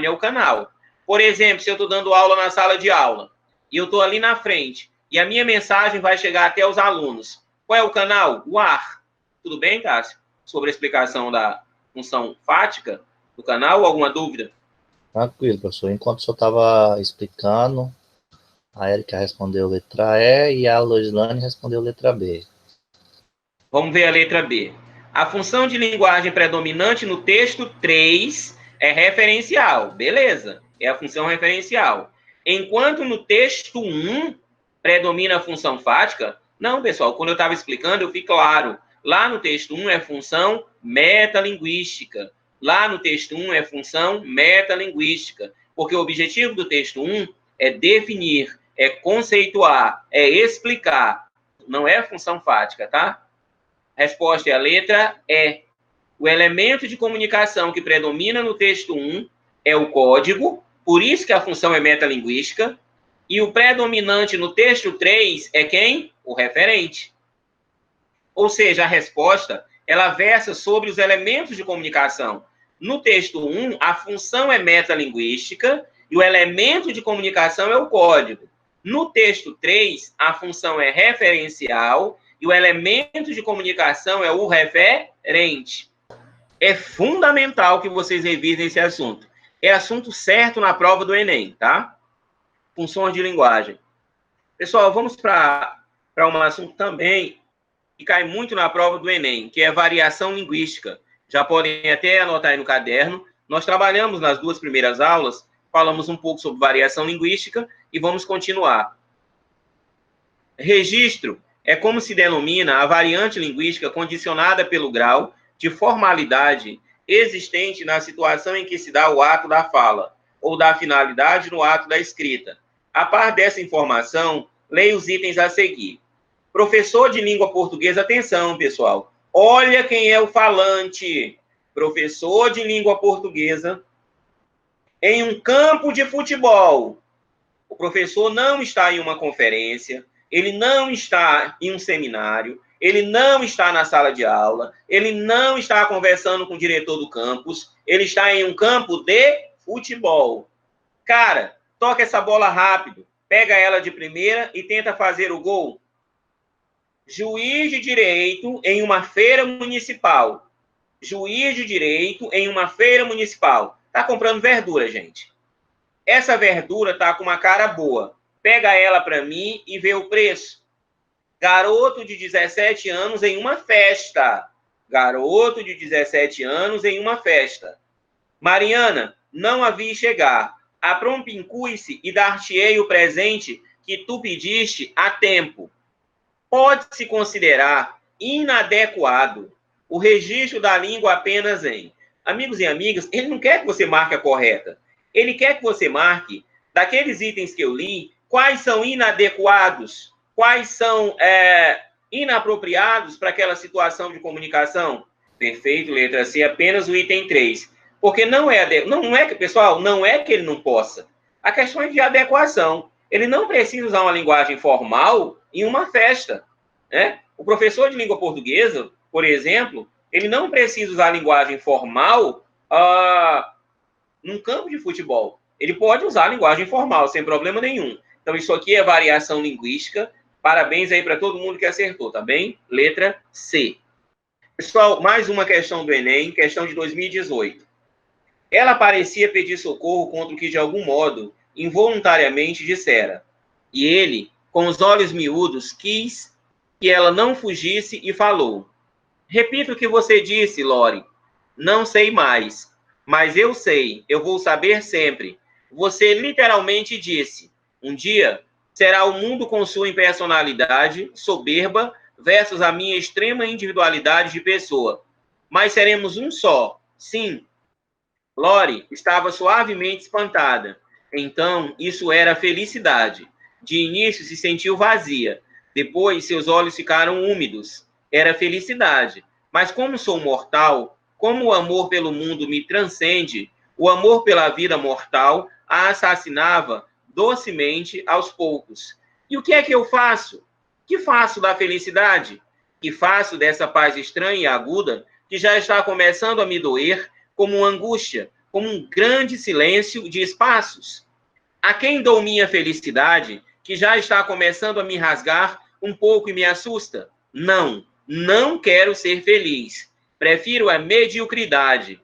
é o canal. Por exemplo, se eu estou dando aula na sala de aula e eu estou ali na frente e a minha mensagem vai chegar até os alunos, qual é o canal? O ar. Tudo bem, Cássio? Sobre a explicação da função fática do canal, alguma dúvida? Tranquilo, professor. Enquanto o senhor estava explicando, a Érica respondeu letra E e a Loislane respondeu letra B. Vamos ver a letra B. A função de linguagem predominante no texto 3 é referencial. Beleza, é a função referencial. Enquanto no texto 1 predomina a função fática, não, pessoal, quando eu estava explicando, eu fico claro. Lá no texto 1 é função metalinguística. Lá no texto 1 é função metalinguística. Porque o objetivo do texto 1 é definir, é conceituar, é explicar. Não é função fática, tá? A resposta é a letra E. O elemento de comunicação que predomina no texto 1 é o código, por isso que a função é metalinguística, e o predominante no texto 3 é quem? O referente. Ou seja, a resposta, ela versa sobre os elementos de comunicação. No texto 1, a função é metalinguística e o elemento de comunicação é o código. No texto 3, a função é referencial e o elemento de comunicação é o referente. É fundamental que vocês revisem esse assunto. É assunto certo na prova do Enem, tá? Funções de linguagem. Pessoal, vamos para um assunto também que cai muito na prova do Enem, que é variação linguística. Já podem até anotar aí no caderno. Nós trabalhamos nas 2 primeiras aulas, falamos um pouco sobre variação linguística e vamos continuar. Registro é como se denomina a variante linguística condicionada pelo grau de formalidade existente na situação em que se dá o ato da fala, ou da finalidade no ato da escrita. A par dessa informação, leia os itens a seguir. Professor de língua portuguesa, atenção, pessoal. Olha quem é o falante. Professor de língua portuguesa em um campo de futebol. O professor não está em uma conferência, ele não está em um seminário, ele não está na sala de aula, ele não está conversando com o diretor do campus, ele está em um campo de futebol. Cara, toca essa bola rápido, pega ela de primeira e tenta fazer o gol. Juiz de direito em uma feira municipal. Juiz de direito em uma feira municipal. Tá comprando verdura, gente. Essa verdura tá com uma cara boa. Pega ela para mim e vê o preço. Garoto de 17 anos em uma festa. Garoto de 17 anos em uma festa. Mariana, não a vi chegar. Aprompincuis-se e dar-te-ei o presente que tu pediste a tempo. Pode-se considerar inadequado o registro da língua apenas em... Amigos e amigas, ele não quer que você marque a correta. Ele quer que você marque, daqueles itens que eu li, quais são inadequados, quais são inapropriados para aquela situação de comunicação. Perfeito, letra C, apenas o item 3. Porque não é, pessoal, não é que ele não possa. A questão é de adequação. Ele não precisa usar uma linguagem formal em uma festa, né? O professor de língua portuguesa, por exemplo, ele não precisa usar a linguagem formal num campo de futebol. Ele pode usar a linguagem formal, sem problema nenhum. Então, isso aqui é variação linguística. Parabéns aí para todo mundo que acertou, tá bem? Letra C. Pessoal, mais uma questão do Enem, questão de 2018. Ela parecia pedir socorro contra o que, de algum modo, involuntariamente dissera. E ele, com os olhos miúdos, quis que ela não fugisse e falou. Repita o que você disse, Lore. Não sei mais, mas eu sei, eu vou saber sempre. Você literalmente disse, um dia será o mundo com sua impersonalidade, soberba, versus a minha extrema individualidade de pessoa. Mas seremos um só, sim. Lore estava suavemente espantada. Então, isso era felicidade. De início, se sentiu vazia. Depois, seus olhos ficaram úmidos. Era felicidade. Mas como sou mortal, como o amor pelo mundo me transcende, o amor pela vida mortal a assassinava docemente aos poucos. E o que é que eu faço? Que faço da felicidade? Que faço dessa paz estranha e aguda que já está começando a me doer como uma angústia, como um grande silêncio de espaços? A quem dou minha felicidade que já está começando a me rasgar um pouco e me assusta? Não, não quero ser feliz. Prefiro a mediocridade.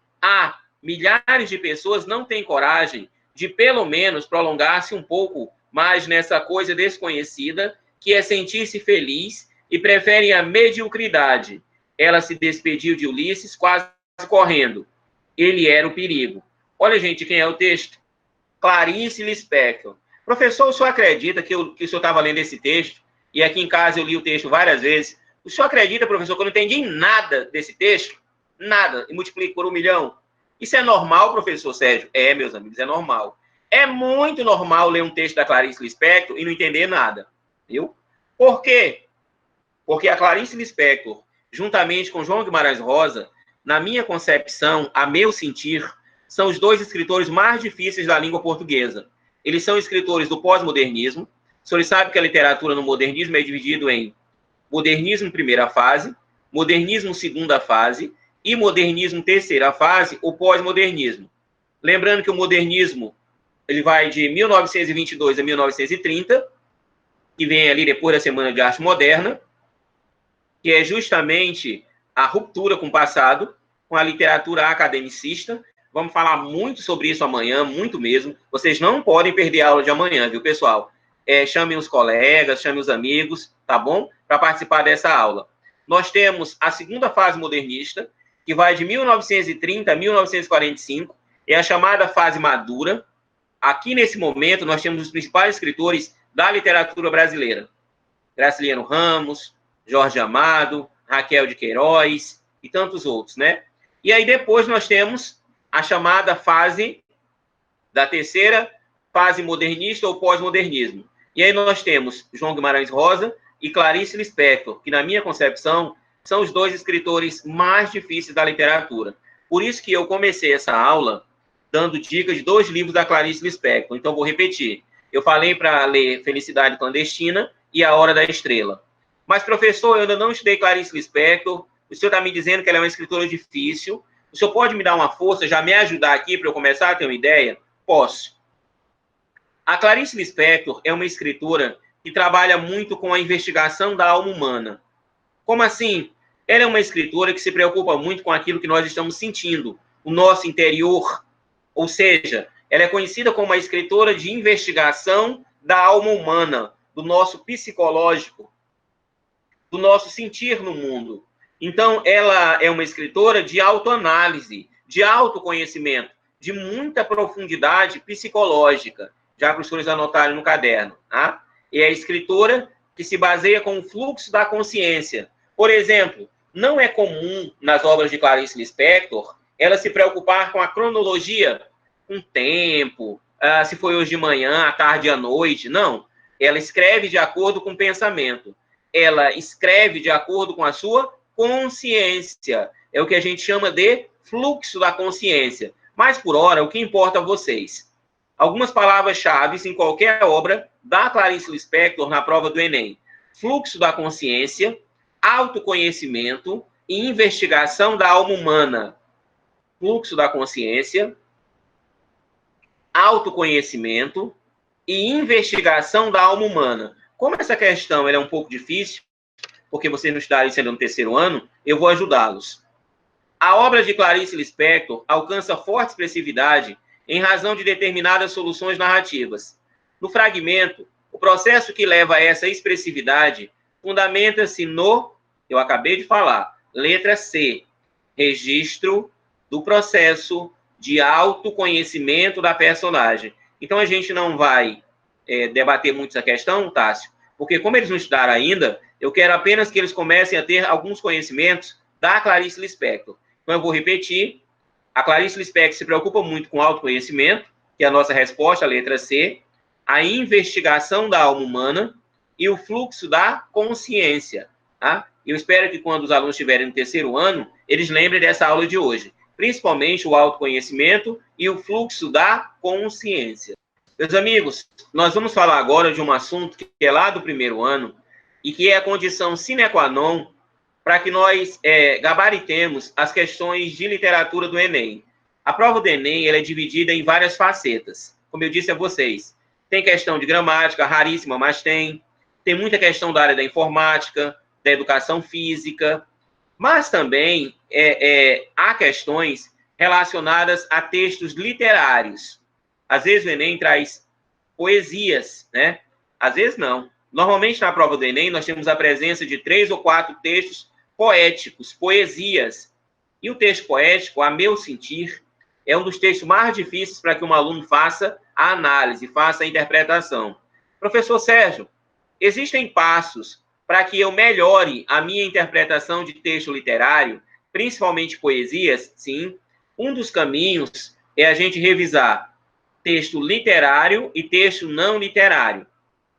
Milhares de pessoas não têm coragem de, pelo menos, prolongar-se um pouco mais nessa coisa desconhecida, que é sentir-se feliz, e preferem a mediocridade. Ela se despediu de Ulisses quase correndo. Ele era o perigo. Olha, gente, quem é o texto? Clarice Lispector. Professor, o senhor acredita que o senhor estava lendo esse texto? E aqui em casa eu li o texto várias vezes. O senhor acredita, professor, que eu não entendi nada desse texto? Nada. E multiplico por 1 milhão? Isso é normal, professor Sérgio? É, meus amigos, é normal. É muito normal ler um texto da Clarice Lispector e não entender nada. Viu? Por quê? Porque a Clarice Lispector, juntamente com João Guimarães Rosa, na minha concepção, a meu sentir, são os dois escritores mais difíceis da língua portuguesa. Eles são escritores do pós-modernismo. O senhor sabe que a literatura no modernismo é dividido em modernismo primeira fase, modernismo segunda fase e modernismo terceira fase, o pós-modernismo. Lembrando que o modernismo ele vai de 1922 a 1930, que vem ali depois da Semana de Arte Moderna, que é justamente a ruptura com o passado, com a literatura academicista. Vamos falar muito sobre isso amanhã, muito mesmo. Vocês não podem perder a aula de amanhã, viu, pessoal? Chamem os colegas, chamem os amigos, tá bom? Para participar dessa aula. Nós temos a segunda fase modernista, que vai de 1930 a 1945, é a chamada fase madura. Aqui, nesse momento, nós temos os principais escritores da literatura brasileira. Graciliano Ramos, Jorge Amado, Raquel de Queiroz e tantos outros, né? E aí depois nós temos a chamada fase da terceira fase modernista ou pós-modernismo. E aí nós temos João Guimarães Rosa e Clarice Lispector, que na minha concepção são os dois escritores mais difíceis da literatura. Por isso que eu comecei essa aula dando dicas de 2 livros da Clarice Lispector. Então vou repetir. Eu falei para ler Felicidade Clandestina e A Hora da Estrela. Mas, professor, eu ainda não estudei Clarice Lispector. O senhor está me dizendo que ela é uma escritora difícil. O senhor pode me dar uma força, já me ajudar aqui para eu começar a ter uma ideia? Posso. A Clarice Lispector é uma escritora que trabalha muito com a investigação da alma humana. Como assim? Ela é uma escritora que se preocupa muito com aquilo que nós estamos sentindo, o nosso interior. Ou seja, ela é conhecida como uma escritora de investigação da alma humana, do nosso psicológico, do nosso sentir no mundo. Então, ela é uma escritora de autoanálise, de autoconhecimento, de muita profundidade psicológica, já para os senhores anotarem no caderno. Tá? É a escritora que se baseia com o fluxo da consciência. Por exemplo, não é comum nas obras de Clarice Lispector ela se preocupar com a cronologia, com o tempo, se foi hoje de manhã, à tarde, à noite. Não. Ela escreve de acordo com o pensamento. Ela escreve de acordo com a sua consciência. É o que a gente chama de fluxo da consciência. Mas, por hora, o que importa a vocês? Algumas palavras-chave em qualquer obra da Clarice Lispector na prova do Enem. Fluxo da consciência, autoconhecimento e investigação da alma humana. Fluxo da consciência, autoconhecimento e investigação da alma humana. Como essa questão é um pouco difícil, porque vocês não estudaram isso ainda no 3º ano, eu vou ajudá-los. A obra de Clarice Lispector alcança forte expressividade em razão de determinadas soluções narrativas. No fragmento, o processo que leva a essa expressividade fundamenta-se no, eu acabei de falar, letra C, registro do processo de autoconhecimento da personagem. Então, a gente não vai debater muito essa questão, Tássio, porque como eles não estudaram ainda, eu quero apenas que eles comecem a ter alguns conhecimentos da Clarice Lispector. Então, eu vou repetir. A Clarice Lispector se preocupa muito com o autoconhecimento, que é a nossa resposta, a letra C, a investigação da alma humana e o fluxo da consciência. tá? Eu espero que quando os alunos estiverem no terceiro ano, eles lembrem dessa aula de hoje, principalmente o autoconhecimento e o fluxo da consciência. Meus amigos, nós vamos falar agora de um assunto que é lá do primeiro ano e que é a condição sine qua non para que nós gabaritemos as questões de literatura do Enem. A prova do Enem ela é dividida em várias facetas, como eu disse a vocês. Tem questão de gramática, raríssima, mas tem. Tem muita questão da área da informática, da educação física, mas também há questões relacionadas a textos literários. Às vezes o Enem traz poesias, né? Às vezes não. Normalmente na prova do Enem nós temos a presença de 3 ou 4 textos poéticos, poesias. E o texto poético, a meu sentir, é um dos textos mais difíceis para que um aluno faça a análise, faça a interpretação. Professor Sérgio, existem passos para que eu melhore a minha interpretação de texto literário, principalmente poesias? Sim. Um dos caminhos é a gente revisar texto literário e texto não literário.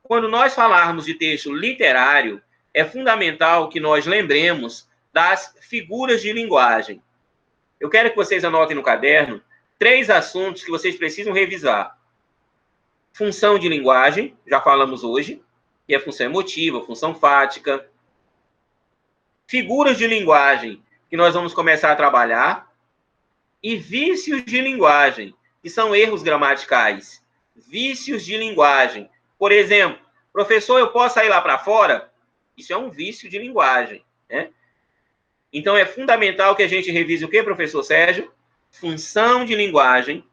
Quando nós falarmos de texto literário, é fundamental que nós lembremos das figuras de linguagem. Eu quero que vocês anotem no caderno 3 assuntos que vocês precisam revisar. Função de linguagem, já falamos hoje, que é função emotiva, função fática. Figuras de linguagem, que nós vamos começar a trabalhar. E vícios de linguagem, que são erros gramaticais. Vícios de linguagem. Por exemplo, professor, eu posso sair lá para fora? Isso é um vício de linguagem, né? Então, é fundamental que a gente revise o quê, professor Sérgio? Função de linguagem,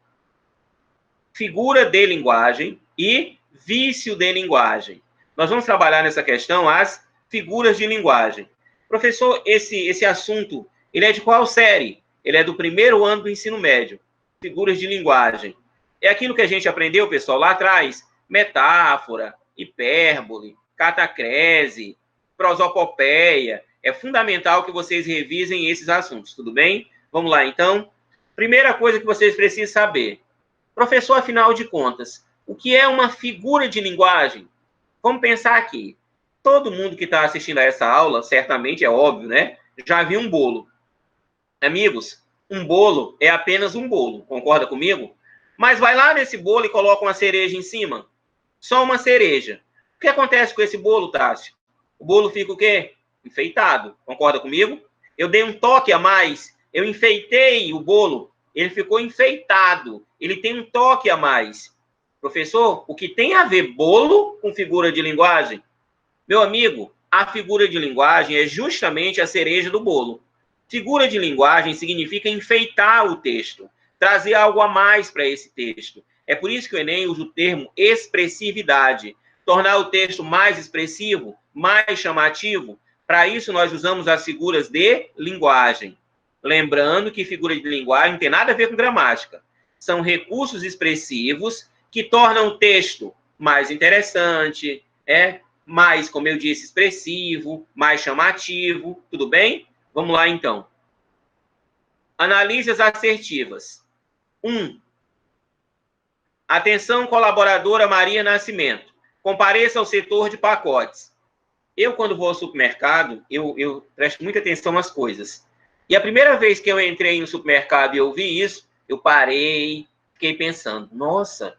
figura de linguagem e vício de linguagem. Nós vamos trabalhar nessa questão as figuras de linguagem. Professor, esse assunto, ele é de qual série? Ele é do primeiro ano do ensino médio. Figuras de linguagem. É aquilo que a gente aprendeu, pessoal, lá atrás. Metáfora, hipérbole, catacrese, prosopopeia. É fundamental que vocês revisem esses assuntos, tudo bem? Vamos lá, então. Primeira coisa que vocês precisam saber. Professor, afinal de contas, o que é uma figura de linguagem? Vamos pensar aqui. Todo mundo que está assistindo a essa aula, certamente, é óbvio, né? Já viu um bolo. Amigos, um bolo é apenas um bolo, concorda comigo? Mas vai lá nesse bolo e coloca uma cereja em cima. Só uma cereja. O que acontece com esse bolo, Tássio? O bolo fica o quê? Enfeitado. Concorda comigo? Eu dei um toque a mais. Eu enfeitei o bolo. Ele ficou enfeitado. Ele tem um toque a mais. Professor, o que tem a ver bolo com figura de linguagem? Meu amigo, a figura de linguagem é justamente a cereja do bolo. Figura de linguagem significa enfeitar o texto, trazer algo a mais para esse texto. É por isso que o Enem usa o termo expressividade. Tornar o texto mais expressivo, mais chamativo. Para isso, nós usamos as figuras de linguagem. Lembrando que figura de linguagem não tem nada a ver com gramática. São recursos expressivos que tornam o texto mais interessante, mais, como eu disse, expressivo, mais chamativo. Tudo bem? Vamos lá, então. Analise as assertivas. 1. Atenção, colaboradora Maria Nascimento. Compareça ao setor de pacotes. Eu, quando vou ao supermercado, eu presto muita atenção às coisas. E a primeira vez que eu entrei no supermercado e eu vi isso, eu parei, fiquei pensando, nossa,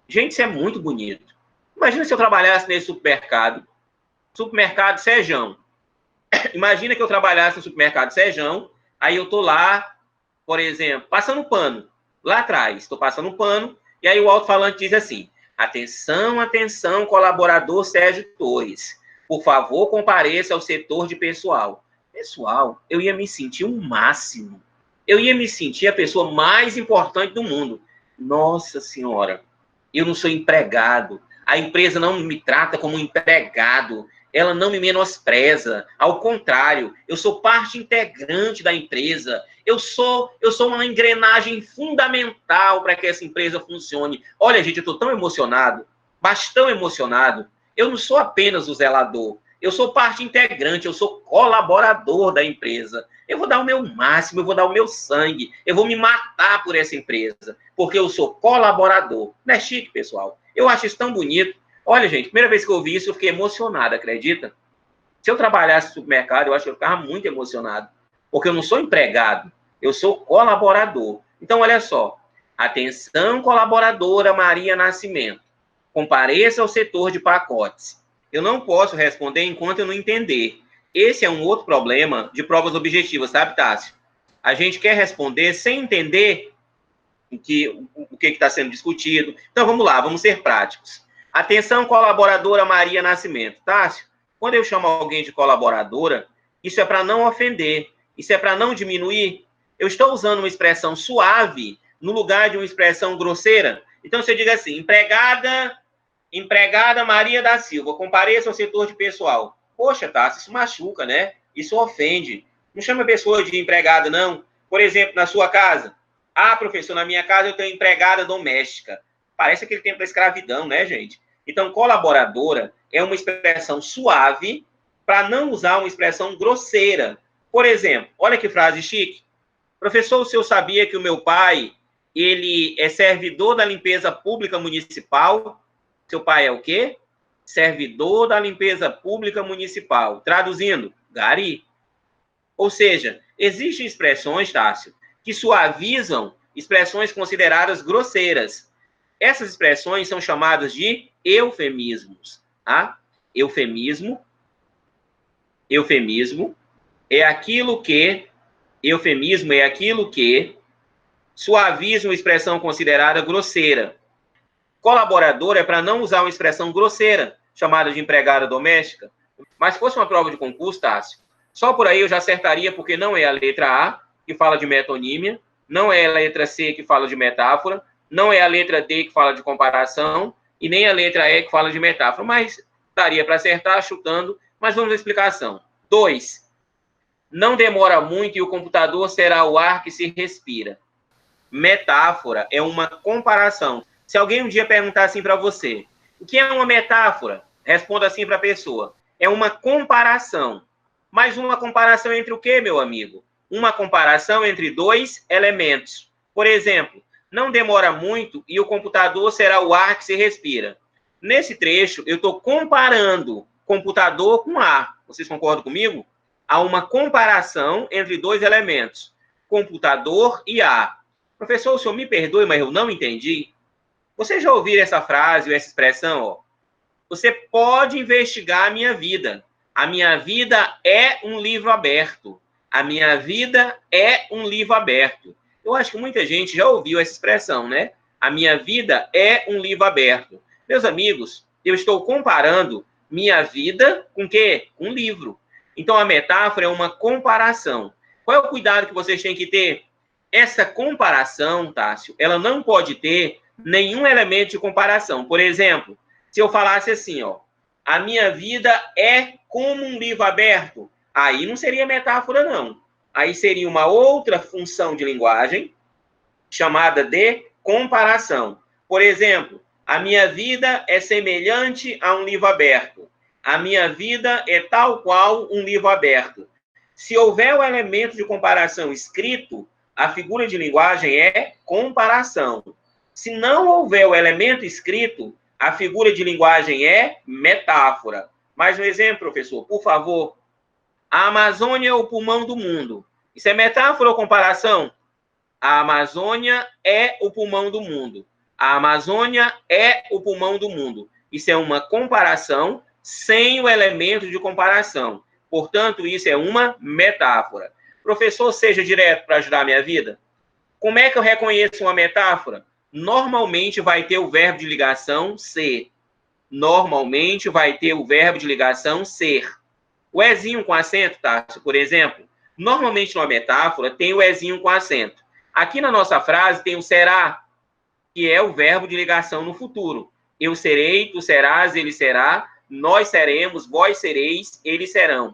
gente, isso é muito bonito. Imagina se eu trabalhasse nesse supermercado Sejão. Imagina que eu trabalhasse no supermercado Sejão, aí eu tô lá, por exemplo, passando pano. Lá atrás, estou passando pano, e aí o alto-falante diz assim, atenção, atenção, colaborador Sérgio Torres. Por favor, compareça ao setor de pessoal. Pessoal, eu ia me sentir o máximo. Eu ia me sentir a pessoa mais importante do mundo. Nossa Senhora, eu não sou empregado. A empresa não me trata como empregado. Ela não me menospreza. Ao contrário, eu sou parte integrante da empresa. Eu sou uma engrenagem fundamental para que essa empresa funcione. Olha, gente, eu estou tão emocionado, bastante emocionado. Eu não sou apenas o zelador. Eu sou parte integrante, eu sou colaborador da empresa. Eu vou dar o meu máximo, eu vou dar o meu sangue, eu vou me matar por essa empresa, porque eu sou colaborador. Não é chique, pessoal? Eu acho isso tão bonito. Olha, gente, primeira vez que eu ouvi isso, eu fiquei emocionado, acredita? Se eu trabalhasse no supermercado, eu acho que eu ficava muito emocionado, porque eu não sou empregado, eu sou colaborador. Então, olha só. Atenção, colaboradora Maria Nascimento. Compareça ao setor de pacotes. Eu não posso responder enquanto eu não entender. Esse é um outro problema de provas objetivas, sabe, Tássio? A gente quer responder sem entender o que está sendo discutido. Então, vamos lá, vamos ser práticos. Atenção, colaboradora Maria Nascimento. Tássio, quando eu chamo alguém de colaboradora, isso é para não ofender, isso é para não diminuir. Eu estou usando uma expressão suave no lugar de uma expressão grosseira. Então, você diga assim, empregada Maria da Silva, compareça ao setor de pessoal. Poxa, Tássio, isso machuca, né? Isso ofende. Não chama a pessoa de empregada, não. Por exemplo, na sua casa. Ah, professor, na minha casa eu tenho empregada doméstica. Parece aquele tempo da escravidão, né, gente? Então, colaboradora é uma expressão suave para não usar uma expressão grosseira. Por exemplo, olha que frase chique. Professor, o senhor sabia que o meu pai, ele é servidor da limpeza pública municipal? Seu pai é o quê? Servidor da limpeza pública municipal. Traduzindo, gari. Ou seja, existem expressões, Tássio, que suavizam expressões consideradas grosseiras. Essas expressões são chamadas de eufemismos. Tá? Eufemismo é aquilo que suaviza uma expressão considerada grosseira. Colaborador é para não usar uma expressão grosseira, chamada de empregada doméstica. Mas se fosse uma prova de concurso, Tássio, só por aí eu já acertaria, porque não é a letra A, que fala de metonímia, não é a letra C, que fala de metáfora, não é a letra D, que fala de comparação, e nem a letra E, que fala de metáfora. Mas daria para acertar chutando, mas vamos à explicação. 2. Não demora muito e o computador será o ar que se respira. Metáfora é uma comparação. Se alguém um dia perguntar assim para você, o que é uma metáfora? Responda assim para a pessoa. É uma comparação. Mas uma comparação entre o quê, meu amigo? Uma comparação entre dois elementos. Por exemplo, não demora muito e o computador será o ar que se respira. Nesse trecho, eu estou comparando computador com ar. Vocês concordam comigo? Há uma comparação entre dois elementos, computador e ar. Professor, o senhor me perdoe, mas eu não entendi. Vocês já ouviram essa frase ou essa expressão? Ó? Você pode investigar a minha vida. A minha vida é um livro aberto. A minha vida é um livro aberto. Eu acho que muita gente já ouviu essa expressão, né? A minha vida é um livro aberto. Meus amigos, eu estou comparando minha vida com o quê? Com um livro. Então, a metáfora é uma comparação. Qual é o cuidado que vocês têm que ter? Essa comparação, Tássio, ela não pode ter nenhum elemento de comparação. Por exemplo, se eu falasse assim, ó, a minha vida é como um livro aberto, aí não seria metáfora, não. Aí seria uma outra função de linguagem chamada de comparação. Por exemplo, a minha vida é semelhante a um livro aberto. A minha vida é tal qual um livro aberto. Se houver o elemento de comparação escrito, a figura de linguagem é comparação. Se não houver o elemento escrito, a figura de linguagem é metáfora. Mais um exemplo, professor, por favor. A Amazônia é o pulmão do mundo. Isso é metáfora ou comparação? A Amazônia é o pulmão do mundo. A Amazônia é o pulmão do mundo. Isso é uma comparação sem o elemento de comparação. Portanto, isso é uma metáfora. Professor, seja direto para ajudar a minha vida. Como é que eu reconheço uma metáfora? Normalmente vai ter o verbo de ligação ser. Normalmente vai ter o verbo de ligação ser. O ezinho com acento, Tássio, por exemplo, normalmente numa metáfora tem o ezinho com acento. Aqui na nossa frase tem o será, que é o verbo de ligação no futuro. Eu serei, tu serás, ele será, nós seremos, vós sereis, eles serão.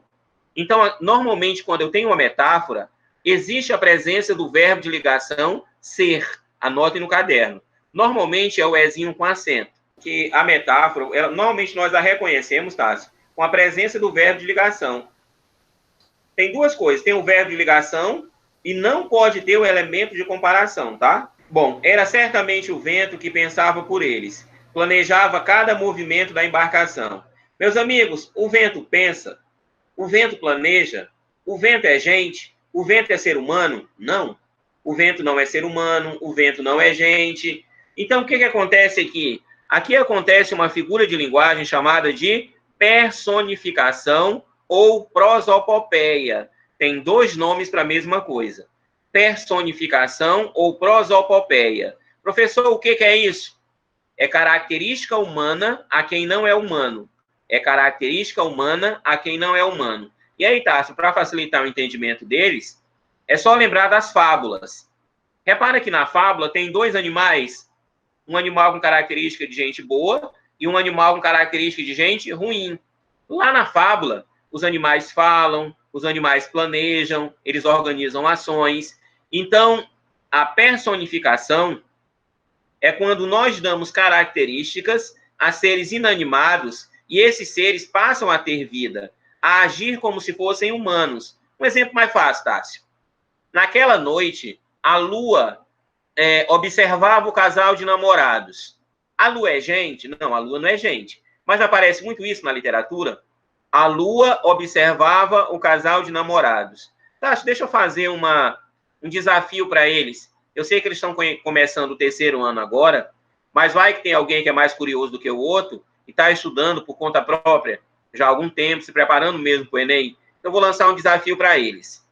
Então, normalmente, quando eu tenho uma metáfora, existe a presença do verbo de ligação ser. Anotem no caderno. Normalmente é o ezinho com acento. Que a metáfora, normalmente nós a reconhecemos, Tássio, com a presença do verbo de ligação. Tem duas coisas. Tem o verbo de ligação e não pode ter o elemento de comparação, tá? Bom, era certamente o vento que pensava por eles. Planejava cada movimento da embarcação. Meus amigos, o vento pensa. O vento planeja? O vento é gente? O vento é ser humano? Não. O vento não é ser humano, o vento não é gente. Então, o que acontece aqui? Aqui acontece uma figura de linguagem chamada de personificação ou prosopopeia. Tem dois nomes para a mesma coisa. Personificação ou prosopopeia. Professor, o que é isso? É característica humana a quem não é humano. É característica humana a quem não é humano. E aí, Tássio, para facilitar o entendimento deles, é só lembrar das fábulas. Repara que na fábula tem dois animais, um animal com característica de gente boa e um animal com característica de gente ruim. Lá na fábula, os animais falam, os animais planejam, eles organizam ações. Então, a personificação é quando nós damos características a seres inanimados e esses seres passam a ter vida, a agir como se fossem humanos. Um exemplo mais fácil, Tássio. Naquela noite, a lua observava o casal de namorados. A lua é gente? Não, a lua não é gente. Mas aparece muito isso na literatura. A lua observava o casal de namorados. Tássio, deixa eu fazer um desafio para eles. Eu sei que eles estão começando o terceiro ano agora, mas vai que tem alguém que é mais curioso do que o outro e está estudando por conta própria já há algum tempo, se preparando mesmo para o Enem. Eu vou lançar um desafio para eles.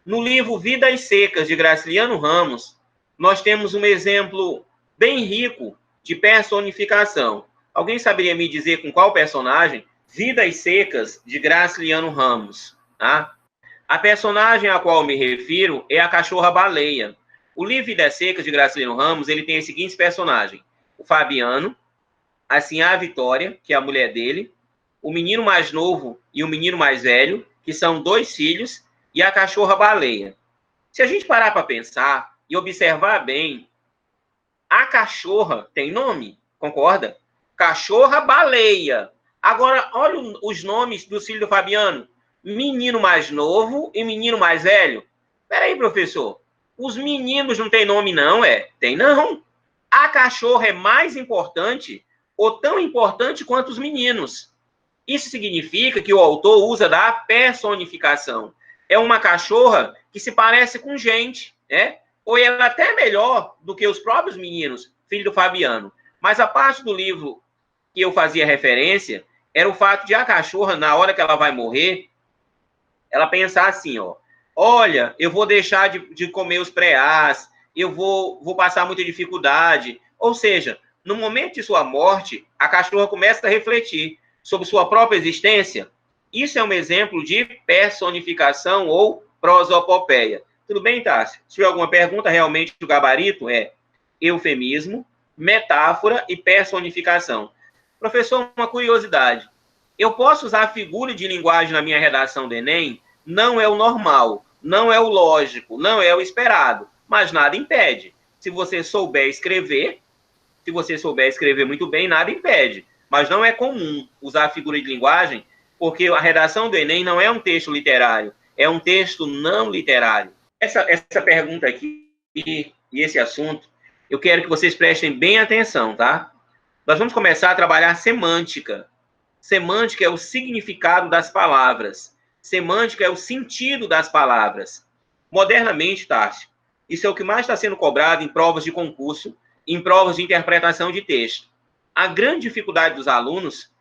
No livro Vidas Secas, de Graciliano Ramos, nós temos um exemplo bem rico de personificação. Alguém saberia me dizer com qual personagem? Vidas Secas, de Graciliano Ramos. Tá? A personagem a qual eu me refiro é a cachorra-baleia. O livro Vidas Secas, de Graciliano Ramos, ele tem os seguintes personagens. O Fabiano, assim, a Vitória, que é a mulher dele, o menino mais novo e o menino mais velho, que são dois filhos, e a cachorra-baleia. Se a gente parar para pensar e observar bem, a cachorra tem nome, concorda? Cachorra-baleia. Agora, olha os nomes dos filhos do Fabiano. Menino mais novo e menino mais velho. Peraí, professor. Os meninos não têm nome, não, é? Tem não. A cachorra é mais importante ou tão importante quanto os meninos. Isso significa que o autor usa da personificação. É uma cachorra que se parece com gente, né? Ou ela até melhor do que os próprios meninos, filho do Fabiano. Mas a parte do livro que eu fazia referência era o fato de a cachorra, na hora que ela vai morrer, ela pensar assim, ó, olha, eu vou deixar de comer os preás, eu vou passar muita dificuldade. Ou seja, no momento de sua morte, a cachorra começa a refletir sobre sua própria existência. Isso é um exemplo de personificação ou prosopopeia. Tudo bem, Tássio? Se tiver alguma pergunta, realmente o gabarito é eufemismo, metáfora e personificação. Professor, uma curiosidade. Eu posso usar a figura de linguagem na minha redação do Enem? Não é o normal, não é o lógico, não é o esperado, mas nada impede. Se você souber escrever muito bem, nada impede. Mas não é comum usar a figura de linguagem, porque a redação do Enem não é um texto literário, é um texto não literário. Essa pergunta aqui e esse assunto, eu quero que vocês prestem bem atenção, tá? Nós vamos começar a trabalhar semântica. Semântica é o significado das palavras. Semântica é o sentido das palavras. Modernamente, Tássio, isso é o que mais está sendo cobrado em provas de concurso, em provas de interpretação de texto. A grande dificuldade dos alunos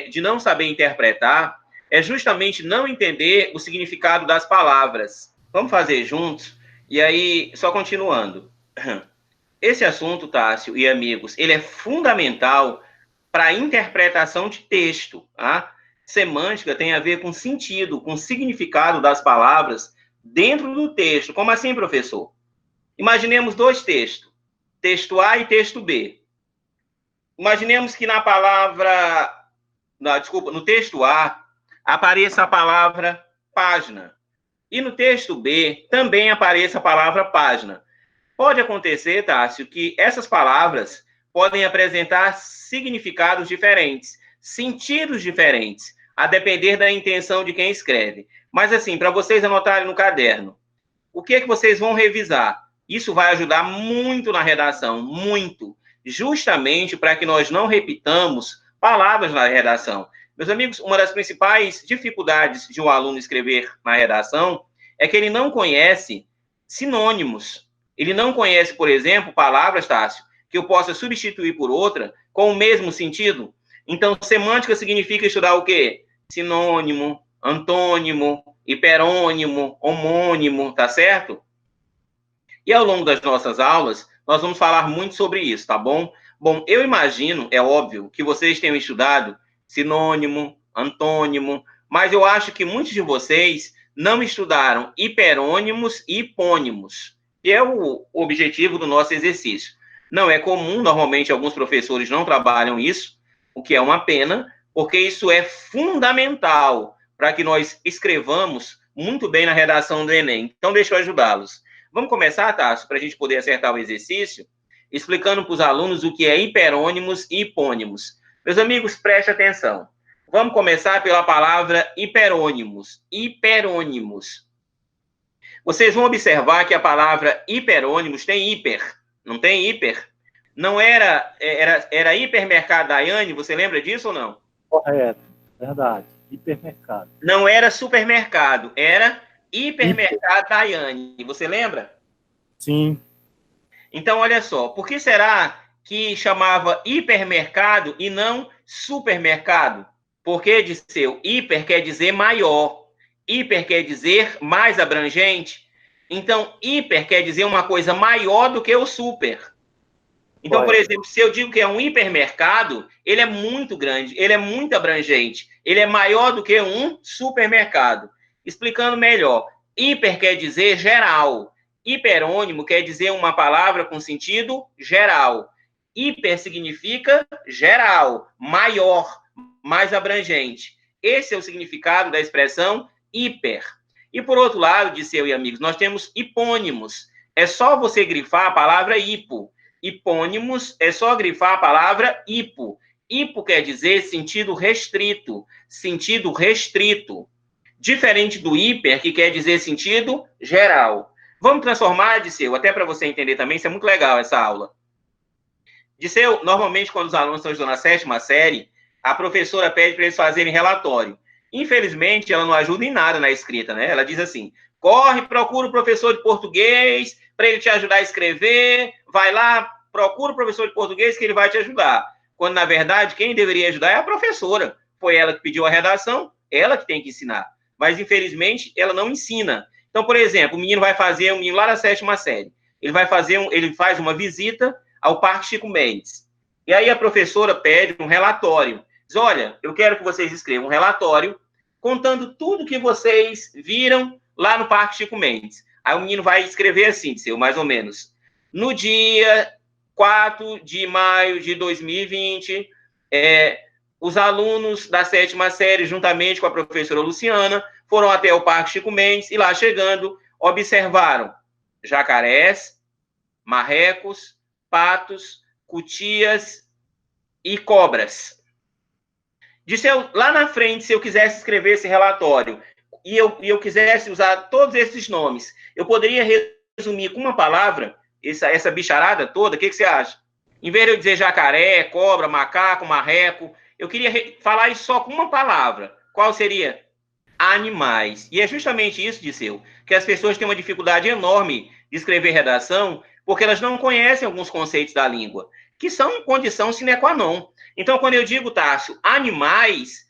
de não saber interpretar é justamente não entender o significado das palavras. Vamos fazer juntos? E aí, só continuando. Esse assunto, Tássio e amigos, ele é fundamental para a interpretação de texto. Tá? Semântica tem a ver com sentido, com significado das palavras dentro do texto. Como assim, professor? Imaginemos dois textos, texto A e texto B. Imaginemos que na palavra... no texto A, apareça a palavra página. E no texto B, também apareça a palavra página. Pode acontecer, Tássio, que essas palavras podem apresentar significados diferentes, sentidos diferentes, a depender da intenção de quem escreve. Mas, assim, para vocês anotarem no caderno, o que é que vocês vão revisar? Isso vai ajudar muito na redação, muito. Justamente para que nós não repitamos palavras na redação. Meus amigos, uma das principais dificuldades de um aluno escrever na redação é que ele não conhece sinônimos. Ele não conhece, por exemplo, palavras, Tássio, que eu possa substituir por outra com o mesmo sentido. Então, semântica significa estudar o quê? Sinônimo, antônimo, hiperônimo, homônimo, tá certo? E ao longo das nossas aulas, nós vamos falar muito sobre isso, tá bom? Bom, eu imagino, é óbvio, que vocês tenham estudado sinônimo, antônimo, mas eu acho que muitos de vocês não estudaram hiperônimos e hipônimos, que é o objetivo do nosso exercício. Não é comum, normalmente alguns professores não trabalham isso, o que é uma pena, porque isso é fundamental para que nós escrevamos muito bem na redação do Enem. Então, deixa eu ajudá-los. Vamos começar, Tássio, para a gente poder acertar o exercício, explicando para os alunos o que é hiperônimos e hipônimos. Meus amigos, preste atenção. Vamos começar pela palavra hiperônimos. Hiperônimos. Vocês vão observar que a palavra hiperônimos tem hiper, não tem hiper? Não era hipermercado Daiane, você lembra disso ou não? Correto, verdade. Hipermercado. Não era supermercado, era hipermercado Daiane. Você lembra? Sim. Então, olha só, por que será que chamava hipermercado e não supermercado? Porque, Disseu, hiper quer dizer maior, hiper quer dizer mais abrangente. Então, hiper quer dizer uma coisa maior do que o super. Então, por exemplo, se eu digo que é um hipermercado, ele é muito grande, ele é muito abrangente, ele é maior do que um supermercado. Explicando melhor, hiper quer dizer geral, hiperônimo quer dizer uma palavra com sentido geral. Hiper significa geral, maior, mais abrangente. Esse é o significado da expressão hiper. E por outro lado, Disseu e amigos, nós temos hipônimos. É só você grifar a palavra hipo. Hipônimos é só grifar a palavra hipo. Hipo quer dizer sentido restrito, sentido restrito. Diferente do hiper, que quer dizer sentido geral. Vamos transformar, Disseu, até para você entender também, isso é muito legal, essa aula. Disseu, normalmente, quando os alunos estão estudando a 7ª série, a professora pede para eles fazerem relatório. Infelizmente, ela não ajuda em nada na escrita, né? Ela diz assim, corre, procura o professor de português para ele te ajudar a escrever, vai lá, procura o professor de português que ele vai te ajudar. Quando, na verdade, quem deveria ajudar é a professora. Foi ela que pediu a redação, ela que tem que ensinar. Mas, infelizmente, ela não ensina. Então, por exemplo, o menino lá da 7ª série, ele faz uma visita ao Parque Chico Mendes. E aí a professora pede um relatório. Diz, olha, eu quero que vocês escrevam um relatório contando tudo que vocês viram lá no Parque Chico Mendes. Aí o menino vai escrever assim, mais ou menos. No dia 4 de maio de 2020, os alunos da 7ª série, juntamente com a professora Luciana, foram até o Parque Chico Mendes e lá chegando, observaram jacarés, marrecos, patos, cutias e cobras. Lá na frente, se eu quisesse escrever esse relatório e eu quisesse usar todos esses nomes, eu poderia resumir com uma palavra essa bicharada toda? O que você acha? Em vez de eu dizer jacaré, cobra, macaco, marreco, eu queria falar isso só com uma palavra. Qual seria? Animais. E é justamente isso, Disseu, que as pessoas têm uma dificuldade enorme de escrever redação porque elas não conhecem alguns conceitos da língua, que são condição sine qua non. Então, quando eu digo, Tássio, animais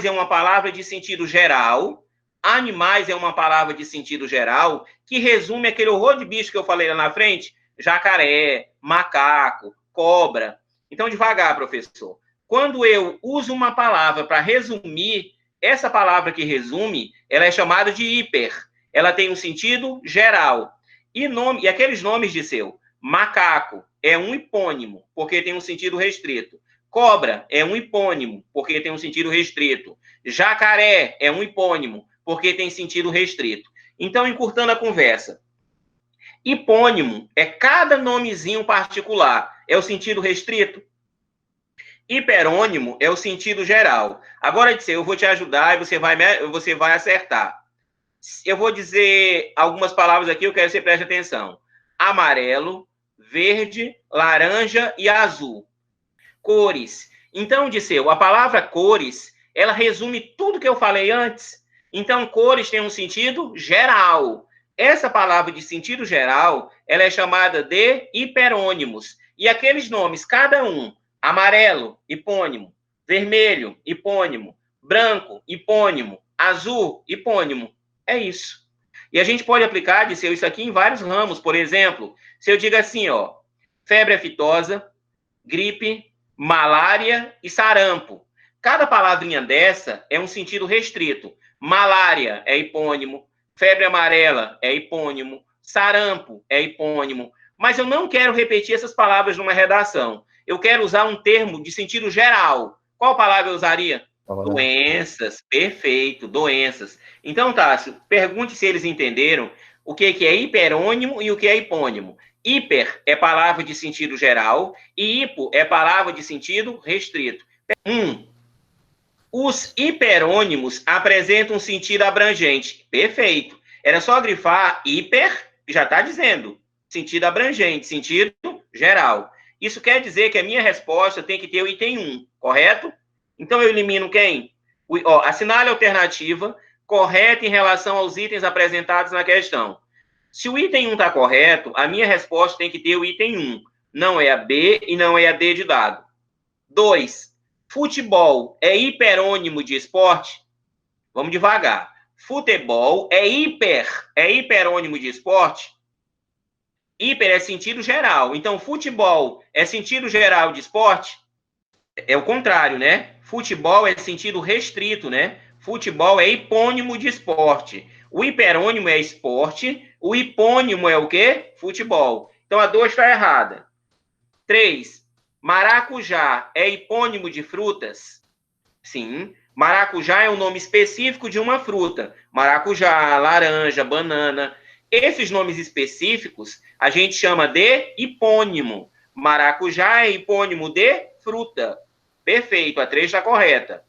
é uma palavra de sentido geral, animais é uma palavra de sentido geral que resume aquele horror de bicho que eu falei lá na frente, jacaré, macaco, cobra. Então, devagar, professor. Quando eu uso uma palavra para resumir, essa palavra que resume, ela é chamada de hiper. Ela tem um sentido geral. E aqueles nomes, Disseu, macaco é um hipônimo, porque tem um sentido restrito. Cobra é um hipônimo, porque tem um sentido restrito. Jacaré é um hipônimo, porque tem sentido restrito. Então, encurtando a conversa, hipônimo é cada nomezinho particular. É o sentido restrito. Hiperônimo é o sentido geral. Agora, eu vou te ajudar e você vai acertar. Eu vou dizer algumas palavras aqui, eu quero que você preste atenção. Amarelo, verde, laranja e azul. Cores. Então, Disseu, a palavra cores, ela resume tudo que eu falei antes. Então, cores tem um sentido geral. Essa palavra de sentido geral, ela é chamada de hiperônimos. E aqueles nomes, cada um, amarelo, hipônimo, vermelho, hipônimo, branco, hipônimo, azul, hipônimo. É isso. E a gente pode aplicar, Disseu, isso aqui em vários ramos. Por exemplo, se eu digo assim, ó, febre aftosa, gripe, malária e sarampo. Cada palavrinha dessa é um sentido restrito. Malária é hipônimo, febre amarela é hipônimo, sarampo é hipônimo. Mas eu não quero repetir essas palavras numa redação. Eu quero usar um termo de sentido geral. Qual palavra eu usaria? Doenças. Perfeito, doenças. Então, Tássio, pergunte se eles entenderam o que é hiperônimo e o que é hipônimo. Hiper é palavra de sentido geral e hipo é palavra de sentido restrito. 1. Os hiperônimos apresentam um sentido abrangente. Perfeito. Era só grifar hiper, já está dizendo. Sentido abrangente, sentido geral. Isso quer dizer que a minha resposta tem que ter o item 1, correto? Então eu elimino quem? Assinale a alternativa correta em relação aos itens apresentados na questão. Se o item 1 está correto, a minha resposta tem que ter o item 1. Não é a B e não é a D de dado. 2. Futebol é hiperônimo de esporte? Vamos devagar. Futebol é hiperônimo de esporte? Hiper é sentido geral. Então, futebol é sentido geral de esporte? É o contrário, né? Futebol é sentido restrito, né? Futebol é hipônimo de esporte. O hiperônimo é esporte, o hipônimo é o quê? Futebol. Então, a 2 está errada. 3. Maracujá é hipônimo de frutas? Sim. Maracujá é um nome específico de uma fruta. Maracujá, laranja, banana. Esses nomes específicos a gente chama de hipônimo. Maracujá é hipônimo de fruta. Perfeito, a 3 está correta.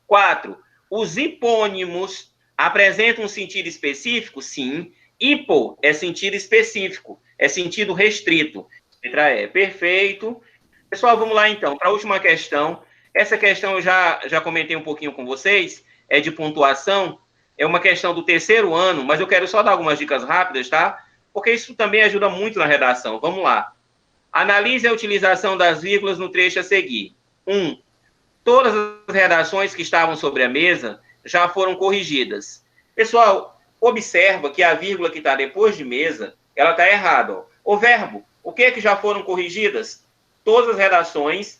4. Os hipônimos apresentam um sentido específico? Sim. Hipo é sentido específico, é sentido restrito. Letra E. Perfeito. Pessoal, vamos lá então, para a última questão. Essa questão eu já comentei um pouquinho com vocês, é de pontuação, é uma questão do 3º ano, mas eu quero só dar algumas dicas rápidas, tá? Porque isso também ajuda muito na redação. Vamos lá. Analise a utilização das vírgulas no trecho a seguir. 1. Todas as redações que estavam sobre a mesa já foram corrigidas. Pessoal, observa que a vírgula que está depois de mesa, ela está errada. Ó. O verbo, o que é que já foram corrigidas? Todas as redações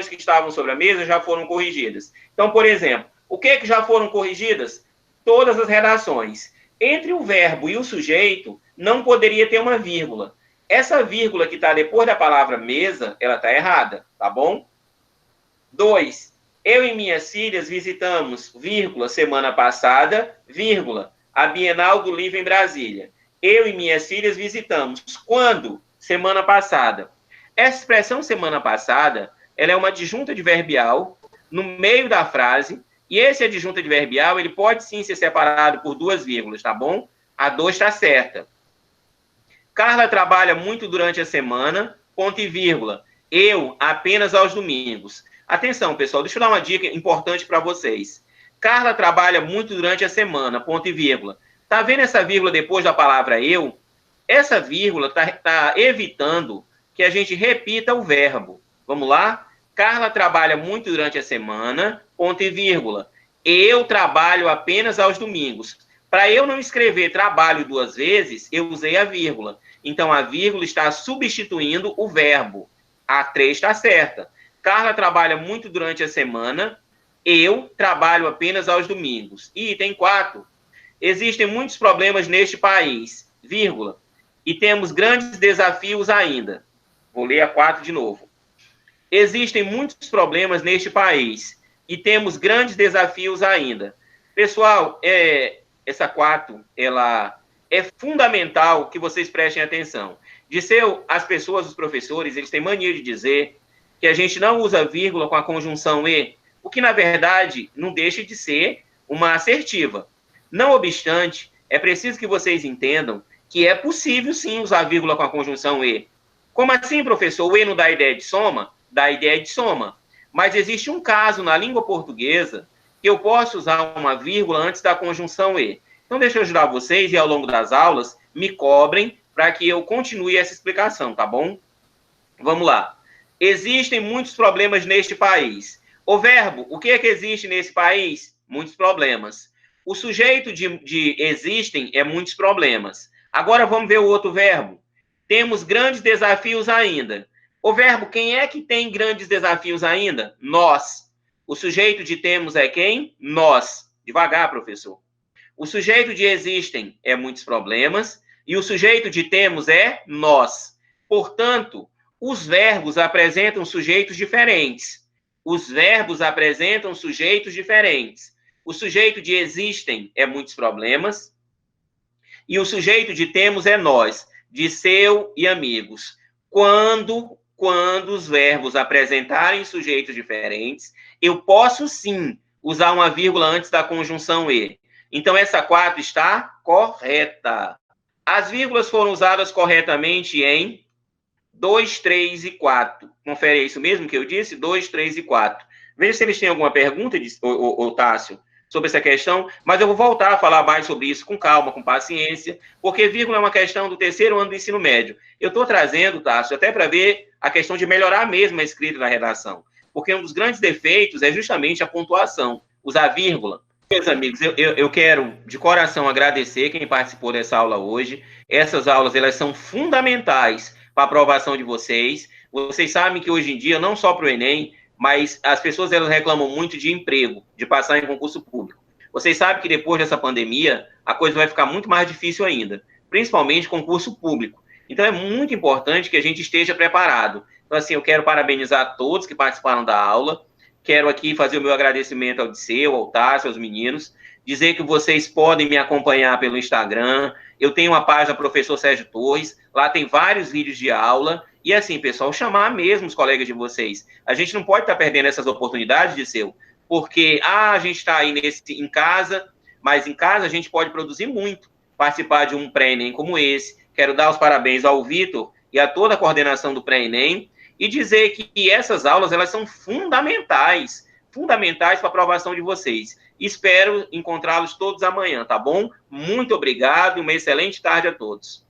que estavam sobre a mesa já foram corrigidas. Então, por exemplo, o que é que já foram corrigidas? Todas as redações. Entre o verbo e o sujeito, não poderia ter uma vírgula. Essa vírgula que está depois da palavra mesa, ela está errada, tá bom? 2. Eu e minhas filhas visitamos, vírgula, semana passada, vírgula, a Bienal do Livro em Brasília. Eu e minhas filhas visitamos. Quando? Semana passada. Essa expressão semana passada, ela é uma adjunta adverbial no meio da frase, e esse adjunto adverbial, ele pode sim ser separado por 2 vírgulas, tá bom? A 2 está certa. Carla trabalha muito durante a semana, ponto e vírgula. Eu apenas aos domingos. Atenção, pessoal, deixa eu dar uma dica importante para vocês. Carla trabalha muito durante a semana, ponto e vírgula. Tá vendo essa vírgula depois da palavra eu? Essa vírgula tá evitando que a gente repita o verbo. Vamos lá? Carla trabalha muito durante a semana, ponto e vírgula. Eu trabalho apenas aos domingos. Para eu não escrever trabalho 2 vezes, eu usei a vírgula. Então, a vírgula está substituindo o verbo. A 3 está certa. Carla trabalha muito durante a semana. Eu trabalho apenas aos domingos. E item 4. Existem muitos problemas neste país, vírgula. E temos grandes desafios ainda. Vou ler a 4 de novo. Existem muitos problemas neste país. E temos grandes desafios ainda. Pessoal, essa 4, ela é fundamental que vocês prestem atenção. Disseu, as pessoas, os professores, eles têm mania de dizer que a gente não usa vírgula com a conjunção e, o que, na verdade, não deixa de ser uma assertiva. Não obstante, é preciso que vocês entendam que é possível, sim, usar vírgula com a conjunção e. Como assim, professor? O e não dá ideia de soma? da ideia de soma. Mas existe um caso na língua portuguesa que eu posso usar uma vírgula antes da conjunção e. Então, deixa eu ajudar vocês e ao longo das aulas me cobrem para que eu continue essa explicação, tá bom? Vamos lá. Existem muitos problemas neste país. O verbo, o que é que existe nesse país? Muitos problemas. O sujeito de existem é muitos problemas. Agora vamos ver o outro verbo. Temos grandes desafios ainda. O verbo, quem é que tem grandes desafios ainda? Nós. O sujeito de temos é quem? Nós. Devagar, professor. O sujeito de existem é muitos problemas e o sujeito de temos é nós. Portanto, os verbos apresentam sujeitos diferentes. Os verbos apresentam sujeitos diferentes. O sujeito de existem é muitos problemas e o sujeito de temos é nós, de seu e amigos. Quando os verbos apresentarem sujeitos diferentes, eu posso sim usar uma vírgula antes da conjunção e. Então, essa 4 está correta. As vírgulas foram usadas corretamente em 2, 3 e 4. Confere, é isso mesmo que eu disse? 2, 3 e 4. Veja se eles têm alguma pergunta, Tássio, sobre essa questão, mas eu vou voltar a falar mais sobre isso com calma, com paciência, porque vírgula é uma questão do terceiro ano do ensino médio. Eu estou trazendo, Tássio, até para ver a questão de melhorar mesmo a escrita da redação, porque um dos grandes defeitos é justamente a pontuação, usar vírgula. Meus amigos, eu quero de coração agradecer quem participou dessa aula hoje. Essas aulas, elas são fundamentais para a aprovação de vocês. Vocês sabem que hoje em dia, não só para o Enem, mas as pessoas elas reclamam muito de emprego, de passar em concurso público. Vocês sabem que depois dessa pandemia, a coisa vai ficar muito mais difícil ainda, principalmente concurso público. Então, é muito importante que a gente esteja preparado. Então, assim, eu quero parabenizar todos que participaram da aula. Quero aqui fazer o meu agradecimento ao Disseu, ao Tássio, aos meninos, dizer que vocês podem me acompanhar pelo Instagram. Eu tenho uma página Professor Sérgio Torres, lá tem vários vídeos de aula. E assim, pessoal, chamar mesmo os colegas de vocês. A gente não pode estar perdendo essas oportunidades, Disseu, porque a gente está aí em casa, mas em casa a gente pode produzir muito, participar de um pré-ENEM como esse. Quero dar os parabéns ao Vitor e a toda a coordenação do pré-ENEM, e dizer que essas aulas, elas são fundamentais para a aprovação de vocês. Espero encontrá-los todos amanhã, tá bom? Muito obrigado e uma excelente tarde a todos.